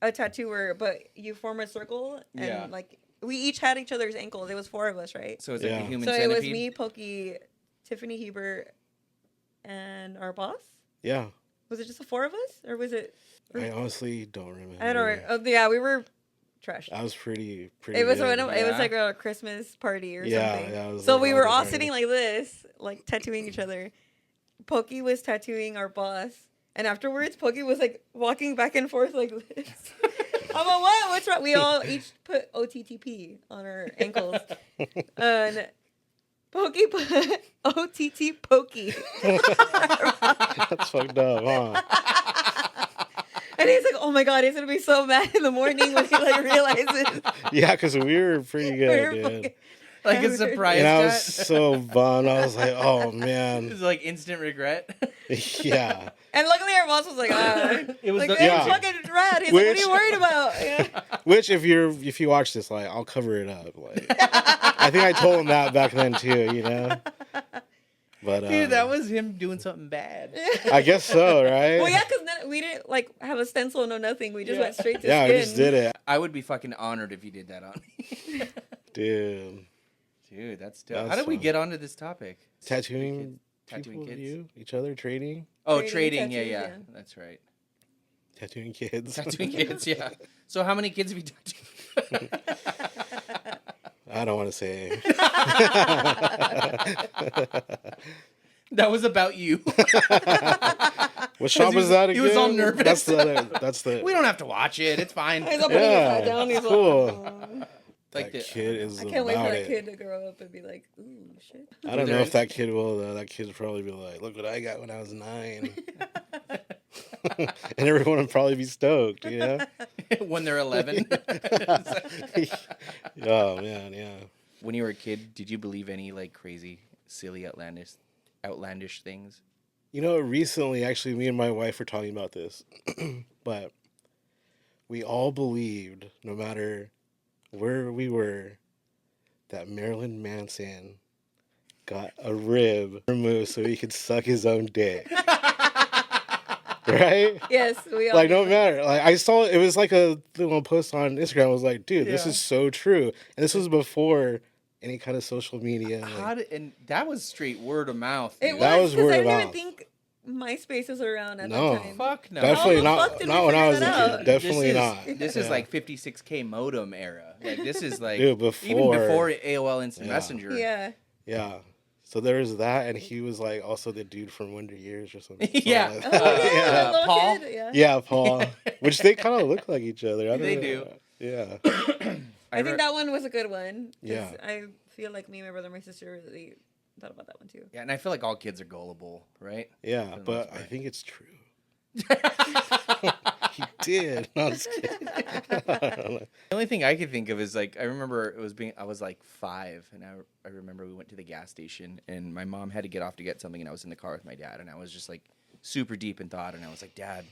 [SPEAKER 3] a tattooer, but you form a circle and like we each had each other's ankles. It was 4 of us, right?
[SPEAKER 1] So it's like a human
[SPEAKER 3] so
[SPEAKER 1] centipede?
[SPEAKER 3] it was me, Pokey, Tiffany Hebert, and our boss?
[SPEAKER 2] Yeah.
[SPEAKER 3] Was it just the 4 of us? Or was it...
[SPEAKER 2] I honestly don't remember.
[SPEAKER 3] I don't remember. Oh, yeah, we were trash.
[SPEAKER 2] I was pretty
[SPEAKER 3] It was
[SPEAKER 2] good.
[SPEAKER 3] it was like a Christmas party or something.
[SPEAKER 2] Yeah, it was
[SPEAKER 3] so
[SPEAKER 2] like
[SPEAKER 3] we
[SPEAKER 2] a
[SPEAKER 3] were all
[SPEAKER 2] party.
[SPEAKER 3] sitting like this, like tattooing each other. Pokey was tattooing our boss. And afterwards, Pokey was like walking back and forth like this. I'm like, what? What's wrong? We all each put OTTP on our ankles. And Pokey put OTT Pokey.
[SPEAKER 2] That's fucked up, huh?
[SPEAKER 3] And he's like, oh my God, he's going to be so mad in the morning when he like realizes.
[SPEAKER 2] Yeah, because we were pretty good, dude.
[SPEAKER 3] fucking-
[SPEAKER 1] Like a surprise
[SPEAKER 2] And I was
[SPEAKER 1] tat?
[SPEAKER 2] so bummed. I was like, oh,
[SPEAKER 1] It
[SPEAKER 2] man.
[SPEAKER 1] was like instant regret.
[SPEAKER 2] Yeah.
[SPEAKER 3] And luckily our boss was like,
[SPEAKER 1] It was
[SPEAKER 3] like,
[SPEAKER 1] the-
[SPEAKER 3] hey,
[SPEAKER 2] Yeah.
[SPEAKER 3] fucking rad. He's like, what are you worried about? Yeah.
[SPEAKER 2] Which, if you watch this, like, I'll cover it up. Like, I think I told him that back then too, you know. But
[SPEAKER 1] Dude, that was him doing something bad.
[SPEAKER 2] I guess so, right?
[SPEAKER 3] Well, yeah, because we didn't like have a stencil, no nothing. We just went straight to
[SPEAKER 2] Yeah,
[SPEAKER 3] skin.
[SPEAKER 2] I just did it,
[SPEAKER 1] I would be fucking honored if you did that on me.
[SPEAKER 2] dude.
[SPEAKER 1] Dude, that's tough.
[SPEAKER 2] That's
[SPEAKER 1] How did we
[SPEAKER 2] fun.
[SPEAKER 1] get onto this topic?
[SPEAKER 2] Tattooing
[SPEAKER 1] Tattooing
[SPEAKER 2] people,
[SPEAKER 1] kids?
[SPEAKER 2] each other, trading,
[SPEAKER 1] Oh,
[SPEAKER 3] Trading
[SPEAKER 1] trading. Yeah,
[SPEAKER 3] tattoos,
[SPEAKER 1] yeah.
[SPEAKER 3] yeah.
[SPEAKER 1] That's right.
[SPEAKER 2] tattooing kids.
[SPEAKER 1] Tattooing kids, yeah. So how many kids have you tattooed?
[SPEAKER 2] I don't want to say.
[SPEAKER 1] That was about you.
[SPEAKER 2] What shop
[SPEAKER 1] he
[SPEAKER 2] was that
[SPEAKER 1] he
[SPEAKER 2] again?
[SPEAKER 1] was all nervous.
[SPEAKER 2] That's the.
[SPEAKER 1] We don't have to watch it. It's fine.
[SPEAKER 3] He's all putting his head down. He's
[SPEAKER 2] cool.
[SPEAKER 3] like, "Oh."
[SPEAKER 1] Like
[SPEAKER 2] that
[SPEAKER 1] the,
[SPEAKER 2] kid is
[SPEAKER 3] I can't wait for
[SPEAKER 2] about
[SPEAKER 3] that
[SPEAKER 2] it.
[SPEAKER 3] kid to grow up and be like, ooh, shit.
[SPEAKER 2] I don't know if that kid will though. That kid'll probably be like, "Look what I got when I was 9," and everyone would probably be stoked, you know?
[SPEAKER 1] when they're 11.
[SPEAKER 2] Oh man, yeah.
[SPEAKER 1] When you were a kid, did you believe any like crazy, silly, outlandish things?
[SPEAKER 2] You know, recently, actually, me and my wife were talking about this, but we all believed, no matter where we were, that Marilyn Manson got a rib removed so he could suck his own dick. Right?
[SPEAKER 3] Yes, we all.
[SPEAKER 2] Like, no matter. Like, I saw it was like a little post on Instagram. I was like, dude, this is so true. And this was before any kind of social media. Like,
[SPEAKER 1] And that was straight word of mouth.
[SPEAKER 3] It
[SPEAKER 1] dude.
[SPEAKER 2] That
[SPEAKER 3] was
[SPEAKER 2] was
[SPEAKER 3] because
[SPEAKER 2] word
[SPEAKER 3] I
[SPEAKER 2] of
[SPEAKER 3] didn't even
[SPEAKER 2] mouth.
[SPEAKER 3] think MySpace was around at
[SPEAKER 2] No.
[SPEAKER 3] that time.
[SPEAKER 1] Fuck no.
[SPEAKER 2] definitely
[SPEAKER 3] How the fuck
[SPEAKER 2] not.
[SPEAKER 3] did
[SPEAKER 2] Not
[SPEAKER 3] we
[SPEAKER 2] when I
[SPEAKER 3] figure
[SPEAKER 2] was a
[SPEAKER 3] that
[SPEAKER 2] kid.
[SPEAKER 3] out?
[SPEAKER 2] Definitely
[SPEAKER 1] this
[SPEAKER 2] not.
[SPEAKER 1] Is, this is
[SPEAKER 2] Yeah.
[SPEAKER 1] like 56K modem era. Like this is like
[SPEAKER 2] Dude,
[SPEAKER 1] even
[SPEAKER 2] before-
[SPEAKER 1] before AOL Instant
[SPEAKER 2] Yeah.
[SPEAKER 1] Messenger.
[SPEAKER 3] Yeah.
[SPEAKER 2] Yeah. So there was that, and he was like also the dude from Wonder Years or something.
[SPEAKER 1] Yeah.
[SPEAKER 2] Something
[SPEAKER 3] Oh,
[SPEAKER 2] like that.
[SPEAKER 3] yeah, that little
[SPEAKER 1] Paul?
[SPEAKER 3] kid, yeah.
[SPEAKER 2] Yeah, Paul. Which they kind of look like each other. I don't
[SPEAKER 1] They
[SPEAKER 2] know.
[SPEAKER 1] do.
[SPEAKER 2] Yeah.
[SPEAKER 3] I think that one was a good one. 'Cause
[SPEAKER 2] Yeah.
[SPEAKER 3] I feel like me, my brother, my sister really thought about that one too.
[SPEAKER 1] Yeah, and I feel like all kids are gullible, right?
[SPEAKER 2] Yeah,
[SPEAKER 1] For the
[SPEAKER 2] but
[SPEAKER 1] most
[SPEAKER 2] I
[SPEAKER 1] part.
[SPEAKER 2] think it's true. He did. No, I'm just kidding.
[SPEAKER 1] The only thing I could think of is like I remember I was like 5, and I remember we went to the gas station, and my mom had to get off to get something, and I was in the car with my dad, and I was just like super deep in thought, and I was like, Dad,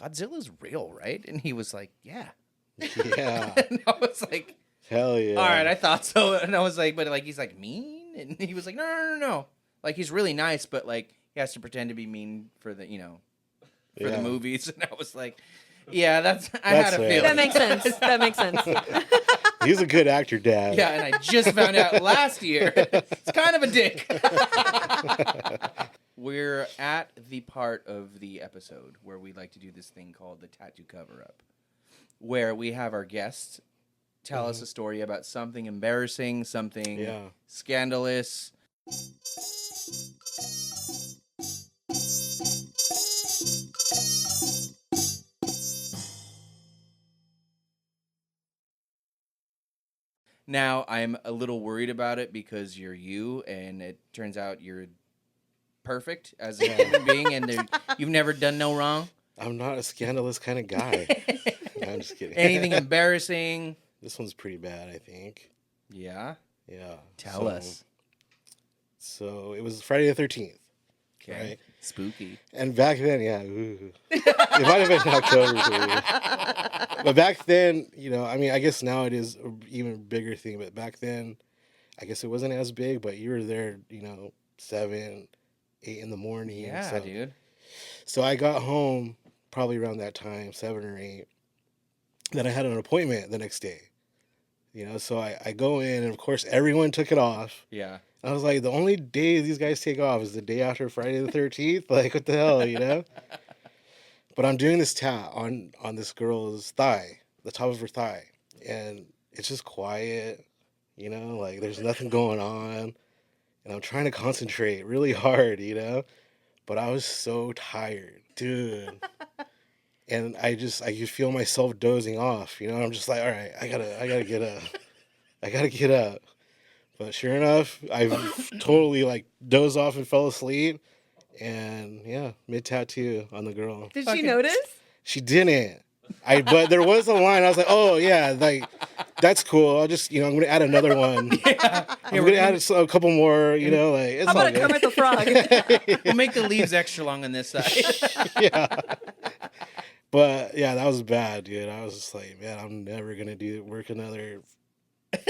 [SPEAKER 1] Godzilla's real, right? And he was like, yeah.
[SPEAKER 2] Yeah.
[SPEAKER 1] And I was like,
[SPEAKER 2] Hell yeah.
[SPEAKER 1] all right, I thought so. And I was like, but like, he's like mean? And he was like, no. Like, he's really nice, but like, he has to pretend to be mean for the, for the movies. And I was like, yeah, I had a
[SPEAKER 2] fair.
[SPEAKER 1] feeling.
[SPEAKER 3] That makes sense. That makes sense.
[SPEAKER 2] He's a good actor, Dad.
[SPEAKER 1] Yeah, and I just found out last year. It's kind of a dick. We're at the part of the episode where we like to do this thing called the tattoo cover-up, where we have our guests tell us a story about something embarrassing, something scandalous. Now, I'm a little worried about it because you're you, and it turns out you're perfect as a human being, and you've never done no wrong.
[SPEAKER 2] I'm not a scandalous kind of guy. No, I'm just kidding.
[SPEAKER 1] Anything embarrassing?
[SPEAKER 2] This one's pretty bad, I think.
[SPEAKER 1] Yeah?
[SPEAKER 2] Yeah.
[SPEAKER 1] Tell us.
[SPEAKER 2] So it was Friday the 13th.
[SPEAKER 1] Okay.
[SPEAKER 2] Right?
[SPEAKER 1] Spooky.
[SPEAKER 2] And back then, ooh. It might have been October for me. But back then, I guess now it is an even bigger thing. But back then, I guess it wasn't as big, but you were there, 7, 8 in the morning.
[SPEAKER 1] Yeah, dude.
[SPEAKER 2] So I got home probably around that time, 7 or 8. Then I had an appointment the next day. So I go in, and of course, everyone took it off.
[SPEAKER 1] Yeah.
[SPEAKER 2] I was like, the only day these guys take off is the day after Friday the 13th? Like, what the hell, But I'm doing this tat on this girl's thigh, the top of her thigh. And it's just quiet, like there's nothing going on. And I'm trying to concentrate really hard, But I was so tired, dude. And I could feel myself dozing off, I'm just like, all right, I gotta get up. I gotta get up. But sure enough, I totally like dozed off and fell asleep. And yeah, mid-tattoo on the girl.
[SPEAKER 3] Did she notice?
[SPEAKER 2] She didn't. But there was a line. I was like, oh yeah, like that's cool. I'll just, I'm gonna add another one. I'm gonna add a couple more, like it's
[SPEAKER 3] How
[SPEAKER 2] all
[SPEAKER 3] about a
[SPEAKER 2] good.
[SPEAKER 3] Kermit the Frog?
[SPEAKER 1] We'll make the leaves extra long on this side.
[SPEAKER 2] Yeah. But yeah, that was bad, dude. I was just like, man, I'm never gonna work another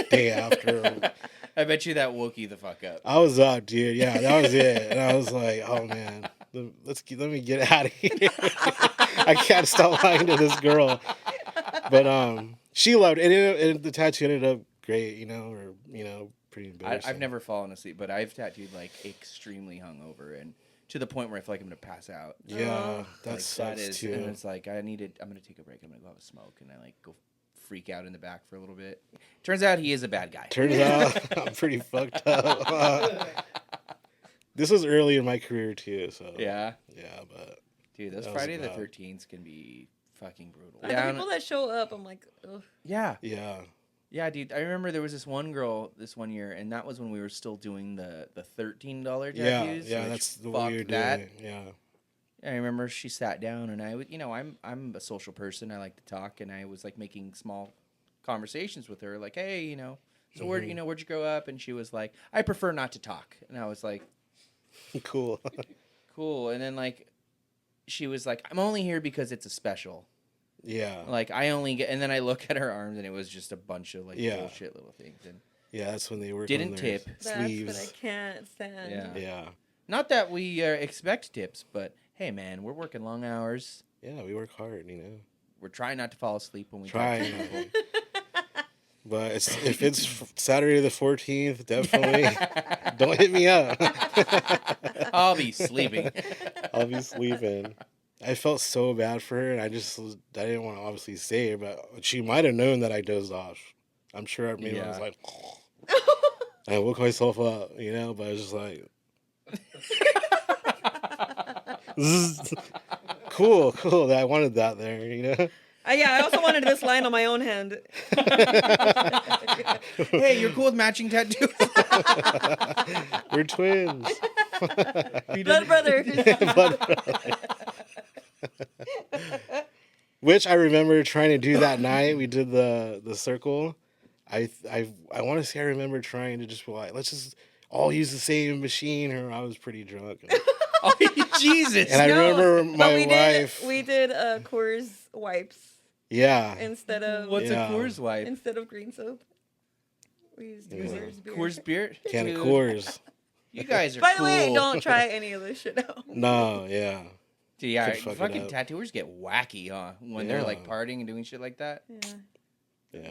[SPEAKER 2] day after.
[SPEAKER 1] I bet you that woke you the fuck up.
[SPEAKER 2] I was up, dude. Yeah, that was it. And I was like, oh man, let me get out of here. I can't stop lying to this girl. But she loved it. And the tattoo ended up great, pretty embarrassing.
[SPEAKER 1] I've never fallen asleep, but I've tattooed like extremely hungover and to the point where I feel like I'm gonna pass out.
[SPEAKER 2] Yeah, that
[SPEAKER 1] like,
[SPEAKER 2] sucks too.
[SPEAKER 1] And it's like I'm gonna take a break. I'm gonna go have a smoke, and I like go freak out in the back for a little bit. Turns out he is a bad guy.
[SPEAKER 2] Turns out I'm pretty fucked up. This was early in my career too, so
[SPEAKER 1] Yeah,
[SPEAKER 2] but
[SPEAKER 1] dude, those
[SPEAKER 2] that was
[SPEAKER 1] Friday the
[SPEAKER 2] bad.
[SPEAKER 1] 13th can be fucking brutal.
[SPEAKER 3] The people that show up, I'm like, ugh.
[SPEAKER 1] Yeah,
[SPEAKER 2] yeah,
[SPEAKER 1] dude. I remember there was this one girl this one year, and that was when we were still doing the $13 tattoos.
[SPEAKER 2] yeah,
[SPEAKER 1] which
[SPEAKER 2] that's the way you're
[SPEAKER 1] that.
[SPEAKER 2] doing it. Yeah.
[SPEAKER 1] I remember she sat down, and I would, I'm a social person. I like to talk, and I was like making small conversations with her, like, hey, so where'd you grow up? And she was like, I prefer not to talk. And I was like,
[SPEAKER 2] Cool.
[SPEAKER 1] cool. And then like, she was like, I'm only here because it's a special.
[SPEAKER 2] Yeah.
[SPEAKER 1] Like I only get, and then I look at her arms, and it was just a bunch of like
[SPEAKER 2] Yeah.
[SPEAKER 1] bullshit little things. And
[SPEAKER 2] Yeah, that's when they work
[SPEAKER 1] Didn't
[SPEAKER 2] on their
[SPEAKER 1] tip.
[SPEAKER 2] sleeves.
[SPEAKER 3] That's what I can't stand.
[SPEAKER 1] Yeah.
[SPEAKER 2] Yeah.
[SPEAKER 1] not that we expect tips, but hey, man, we're working long hours.
[SPEAKER 2] Yeah, we work hard,
[SPEAKER 1] We're trying not to fall asleep when we
[SPEAKER 2] Trying.
[SPEAKER 1] talk to people.
[SPEAKER 2] But if it's Saturday the 14th, definitely don't hit me up.
[SPEAKER 1] I'll be sleeping.
[SPEAKER 2] I'll be sleeping. I felt so bad for her, and I didn't want to obviously say it, but she might have known that I dozed off. I'm sure maybe I was
[SPEAKER 1] Yeah.
[SPEAKER 2] like, I woke myself up, but I was just like, cool that I wanted that there,
[SPEAKER 3] Yeah, I also wanted this line on my own hand.
[SPEAKER 1] Hey, you're cool with matching tattoos?
[SPEAKER 2] We're twins.
[SPEAKER 3] Blood brothers.
[SPEAKER 2] Which I remember trying to do that night. We did the circle. I want to say I remember trying to just be like, let's just all use the same machine. Or I was pretty drunk.
[SPEAKER 1] Oh, Jesus.
[SPEAKER 2] And I remember
[SPEAKER 3] but
[SPEAKER 2] my
[SPEAKER 3] we
[SPEAKER 2] wife.
[SPEAKER 3] We did Coors wipes
[SPEAKER 2] Yeah.
[SPEAKER 3] instead of
[SPEAKER 1] What's
[SPEAKER 2] Yeah.
[SPEAKER 1] a Coors wipe?
[SPEAKER 3] instead of green soap. We used Coors beer.
[SPEAKER 1] Coors beer?
[SPEAKER 2] Can of
[SPEAKER 1] Dude,
[SPEAKER 2] Coors.
[SPEAKER 1] You guys are
[SPEAKER 3] By
[SPEAKER 1] cool.
[SPEAKER 3] the way, don't try any of this shit out.
[SPEAKER 2] No, yeah.
[SPEAKER 1] Dude, yeah,
[SPEAKER 2] Could fuck it
[SPEAKER 1] fucking
[SPEAKER 2] up.
[SPEAKER 1] tattooers get wacky, huh? When they're like
[SPEAKER 2] Yeah.
[SPEAKER 1] partying and doing shit like that.
[SPEAKER 3] Yeah,
[SPEAKER 2] Yeah.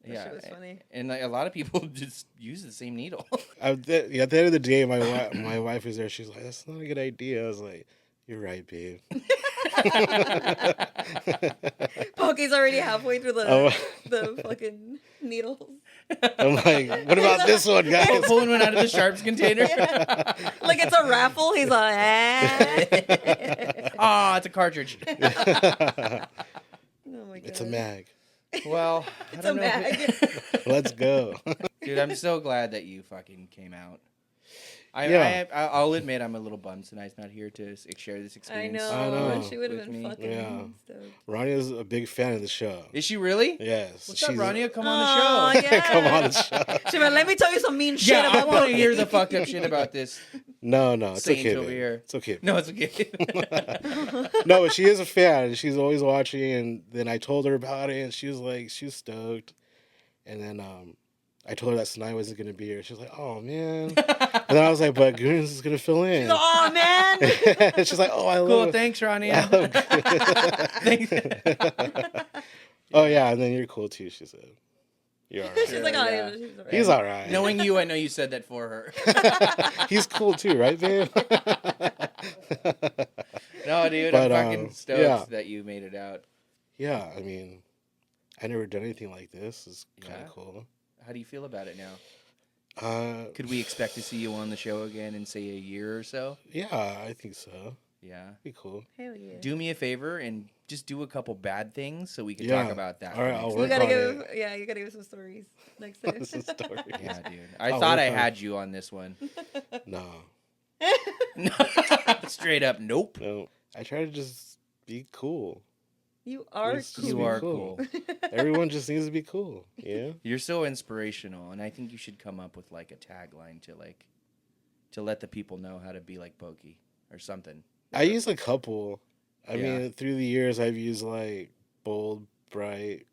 [SPEAKER 3] that shit was funny.
[SPEAKER 1] And like, a lot of people just use the same needle.
[SPEAKER 2] At the end of the day, my wife was there. She's like, "That's not a good idea." I was like, "You're right, babe."
[SPEAKER 3] Pokey's already halfway through
[SPEAKER 2] Oh.
[SPEAKER 3] the fucking needles.
[SPEAKER 2] I'm like, "What about this one, guys?"
[SPEAKER 1] Pulling one out of the sharps container.
[SPEAKER 3] Like it's a raffle. He's like,
[SPEAKER 1] Ah, it's a cartridge.
[SPEAKER 3] oh my god,
[SPEAKER 2] It's a mag.
[SPEAKER 1] Well, I
[SPEAKER 3] It's a
[SPEAKER 1] don't know.
[SPEAKER 3] mag.
[SPEAKER 2] Let's go.
[SPEAKER 1] Dude, I'm so glad that you fucking came out.
[SPEAKER 2] Yeah.
[SPEAKER 1] I'll admit I'm a little bummed Sanae's not here to share this
[SPEAKER 3] I
[SPEAKER 1] experience.
[SPEAKER 3] know.
[SPEAKER 2] I know.
[SPEAKER 3] She would have
[SPEAKER 1] With
[SPEAKER 3] been
[SPEAKER 1] me.
[SPEAKER 3] fucking
[SPEAKER 2] Yeah.
[SPEAKER 3] stoked.
[SPEAKER 2] Ronya's a big fan of the show.
[SPEAKER 1] Is she really?
[SPEAKER 2] Yes.
[SPEAKER 1] What's up,
[SPEAKER 2] she's-
[SPEAKER 1] Rania? Come on
[SPEAKER 3] Aw,
[SPEAKER 1] the show.
[SPEAKER 3] yeah.
[SPEAKER 2] Come on the show.
[SPEAKER 3] She went, let me tell you some mean shit
[SPEAKER 1] Yeah, I
[SPEAKER 3] about
[SPEAKER 1] want to
[SPEAKER 3] Pokey.
[SPEAKER 1] hear the fucked up shit about this.
[SPEAKER 2] No, it's
[SPEAKER 1] Saint
[SPEAKER 2] okay.
[SPEAKER 1] over
[SPEAKER 2] babe.
[SPEAKER 1] here.
[SPEAKER 2] It's okay.
[SPEAKER 1] No, it's okay.
[SPEAKER 2] No, but she is a fan. She's always watching, and then I told her about it, and she was like, she was stoked. And then I told her that Sanae wasn't gonna be here. She was like, "Oh man." And then I was like, "But Goonies is gonna fill in."
[SPEAKER 3] Oh man.
[SPEAKER 2] She's like, "Oh, I love
[SPEAKER 1] Cool,
[SPEAKER 2] it."
[SPEAKER 1] thanks,
[SPEAKER 2] I
[SPEAKER 1] Rania.
[SPEAKER 2] love Oh yeah, and then you're cool too. She said, "You're all right."
[SPEAKER 3] She's like, oh,
[SPEAKER 1] Yeah.
[SPEAKER 3] yeah. She's alright.
[SPEAKER 2] He's all right.
[SPEAKER 1] Knowing you, I know you said that for her.
[SPEAKER 2] He's cool too, right, babe?
[SPEAKER 1] No, dude,
[SPEAKER 2] But,
[SPEAKER 1] I'm fucking stoked
[SPEAKER 2] yeah.
[SPEAKER 1] that you made it out.
[SPEAKER 2] Yeah, I mean, I never done anything like this. It's kind
[SPEAKER 1] Yeah?
[SPEAKER 2] of cool.
[SPEAKER 1] How do you feel about it now?
[SPEAKER 2] Could
[SPEAKER 1] Could we expect to see you on the show again in, say, a year or so?
[SPEAKER 2] Yeah, I think so.
[SPEAKER 1] Yeah.
[SPEAKER 2] Be cool.
[SPEAKER 3] Hell yeah.
[SPEAKER 1] Do me a favor and just do a couple bad things so we can
[SPEAKER 2] Yeah.
[SPEAKER 1] talk about that.
[SPEAKER 2] All right,
[SPEAKER 1] for
[SPEAKER 2] I'll
[SPEAKER 1] next
[SPEAKER 3] You
[SPEAKER 2] work
[SPEAKER 1] time.
[SPEAKER 3] gotta
[SPEAKER 2] on
[SPEAKER 3] give,
[SPEAKER 2] it.
[SPEAKER 3] yeah, you gotta give some stories next time.
[SPEAKER 2] This is stories.
[SPEAKER 1] Yeah, dude. I
[SPEAKER 2] I'll
[SPEAKER 1] thought
[SPEAKER 2] work
[SPEAKER 1] I
[SPEAKER 2] on it.
[SPEAKER 1] had you on this one.
[SPEAKER 2] No,
[SPEAKER 1] Straight up, nope.
[SPEAKER 2] no. I try to just be cool.
[SPEAKER 3] You are
[SPEAKER 2] Just
[SPEAKER 3] cool.
[SPEAKER 1] You
[SPEAKER 2] be
[SPEAKER 1] are cool.
[SPEAKER 2] Everyone just needs to be cool. Yeah.
[SPEAKER 1] You're so inspirational, and I think you should come up with like a tagline to let the people know how to be like Pokey or something.
[SPEAKER 2] I use a couple. I
[SPEAKER 1] Yeah.
[SPEAKER 2] mean, through the years, I've used like bold, bright,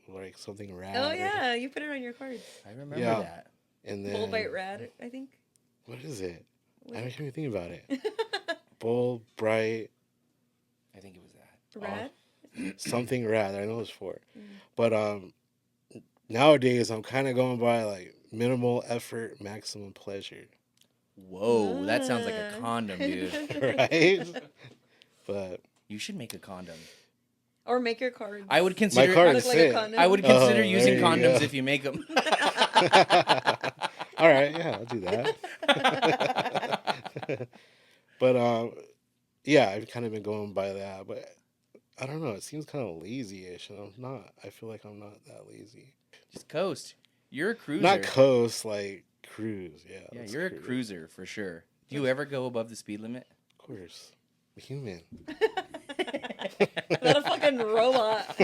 [SPEAKER 2] like something rad.
[SPEAKER 3] Oh yeah, you put it on your cards.
[SPEAKER 1] I remember
[SPEAKER 2] Yeah.
[SPEAKER 1] that.
[SPEAKER 2] And then
[SPEAKER 3] Bull bite rad, I think.
[SPEAKER 2] what is it?
[SPEAKER 3] Was
[SPEAKER 2] I
[SPEAKER 3] it?
[SPEAKER 2] can't even think about it. Bold, bright,
[SPEAKER 1] I think it was that.
[SPEAKER 3] Rad.
[SPEAKER 2] something rad. I know it's for.
[SPEAKER 3] Mm.
[SPEAKER 2] But nowadays I'm kind of going by like minimal effort, maximum pleasure.
[SPEAKER 1] Whoa, that sounds like a
[SPEAKER 3] Ah.
[SPEAKER 1] condom, dude.
[SPEAKER 2] Right? But
[SPEAKER 1] You should make a condom.
[SPEAKER 3] Or make your cards.
[SPEAKER 1] I would
[SPEAKER 2] my
[SPEAKER 1] consider.
[SPEAKER 2] card
[SPEAKER 3] Look
[SPEAKER 2] is
[SPEAKER 3] like a
[SPEAKER 2] fit.
[SPEAKER 3] condom.
[SPEAKER 1] I would
[SPEAKER 2] Oh,
[SPEAKER 1] consider
[SPEAKER 2] there
[SPEAKER 1] using
[SPEAKER 2] you
[SPEAKER 1] condoms
[SPEAKER 2] go.
[SPEAKER 1] if you make them.
[SPEAKER 2] All right, yeah, I'll do that. But yeah, I've kind of been going by that, but I don't know. It seems kind of lazy-ish, and I'm not. I feel like I'm not that lazy.
[SPEAKER 1] Just coast. You're a cruiser.
[SPEAKER 2] Not coast, like cruise. Yeah.
[SPEAKER 1] Yeah,
[SPEAKER 2] let's
[SPEAKER 1] you're a
[SPEAKER 2] cruise.
[SPEAKER 1] cruiser for sure. Do you ever go above the speed limit?
[SPEAKER 2] Of course, I'm human.
[SPEAKER 3] Not a fucking robot.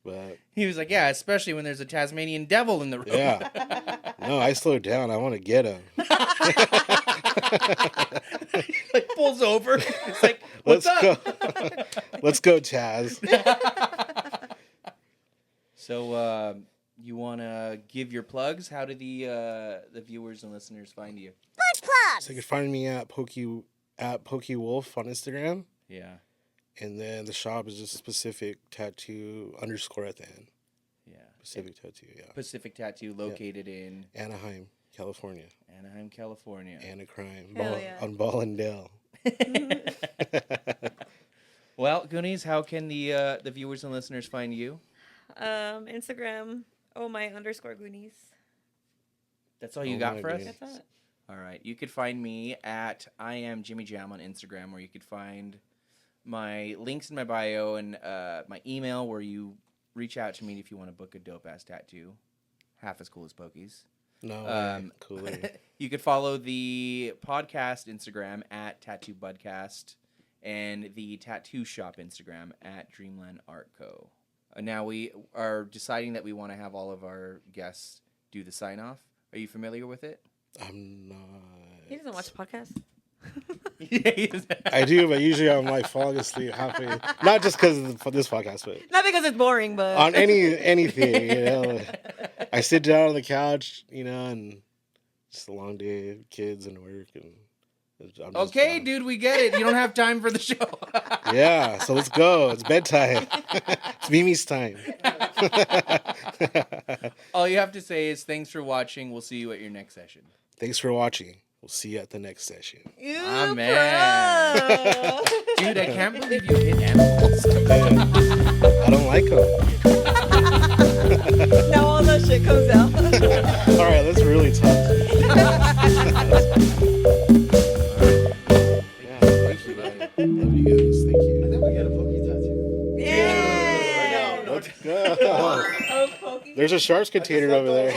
[SPEAKER 2] But
[SPEAKER 1] He was like, yeah, especially when there's a Tasmanian devil in the room.
[SPEAKER 2] yeah, no, I slow down. I want to get him.
[SPEAKER 1] Like pulls over. It's like, what's
[SPEAKER 2] Let's
[SPEAKER 1] up?
[SPEAKER 2] go. Let's go, Taz.
[SPEAKER 1] So, you want to give your plugs? How do the viewers and listeners find you?
[SPEAKER 2] So you can find me at Pokey Wolf on Instagram,
[SPEAKER 1] Yeah,
[SPEAKER 2] and then the shop is just specific tattoo _ at the end.
[SPEAKER 1] yeah.
[SPEAKER 2] Pacific Tattoo, yeah.
[SPEAKER 1] Pacific Tattoo, located in
[SPEAKER 2] Anaheim, California.
[SPEAKER 1] Anaheim, California.
[SPEAKER 2] Anacrime.
[SPEAKER 3] Hell yeah.
[SPEAKER 2] On Ballendale.
[SPEAKER 1] Well, Goonies, how can the viewers and listeners find you?
[SPEAKER 3] Instagram. Oh my _ Goonies.
[SPEAKER 1] That's all you
[SPEAKER 2] Oh
[SPEAKER 1] got
[SPEAKER 2] my
[SPEAKER 1] for us?
[SPEAKER 2] goodness.
[SPEAKER 3] That's it.
[SPEAKER 1] All right. You could find me at I am Jimmy Jam on Instagram, where you could find my links in my bio and my email, where you reach out to me if you want to book a dope ass tattoo, half as cool as Pokey's.
[SPEAKER 2] No, cooler.
[SPEAKER 1] You could follow the podcast Instagram at Tattoo Budcast and the tattoo shop Instagram at Dreamland Art Co. Now we are deciding that we want to have all of our guests do the sign off. Are you familiar with it?
[SPEAKER 2] I'm not.
[SPEAKER 3] He doesn't watch podcasts.
[SPEAKER 1] Yeah, he is.
[SPEAKER 2] I do, but usually I'm like falling asleep halfway. Not just because of this podcast, but
[SPEAKER 3] Not because it's boring, but
[SPEAKER 2] on anything, you know. I sit down on the couch, you know, and it's a long day, kids and work, and I'm just
[SPEAKER 1] Okay,
[SPEAKER 2] done.
[SPEAKER 1] dude, we get it. You don't have time for the show.
[SPEAKER 2] Yeah, so let's go. It's bedtime. It's Mimi's time.
[SPEAKER 1] All you have to say is thanks for watching. We'll see you at your next session.
[SPEAKER 2] Thanks for watching. We'll see you at the next session.
[SPEAKER 3] you
[SPEAKER 1] Ah,
[SPEAKER 3] pro.
[SPEAKER 1] man. Dude, I can't believe you hit animals.
[SPEAKER 2] Yeah. I don't like them.
[SPEAKER 3] Now all that shit comes out.
[SPEAKER 2] All right, let's really talk. Yeah, thank you, man. Love you guys. Thank you.
[SPEAKER 6] I think we got a Pokey tattoo.
[SPEAKER 3] Yeah.
[SPEAKER 2] Let's go.
[SPEAKER 3] Oh, Pokey.
[SPEAKER 2] There's a sharks container over there.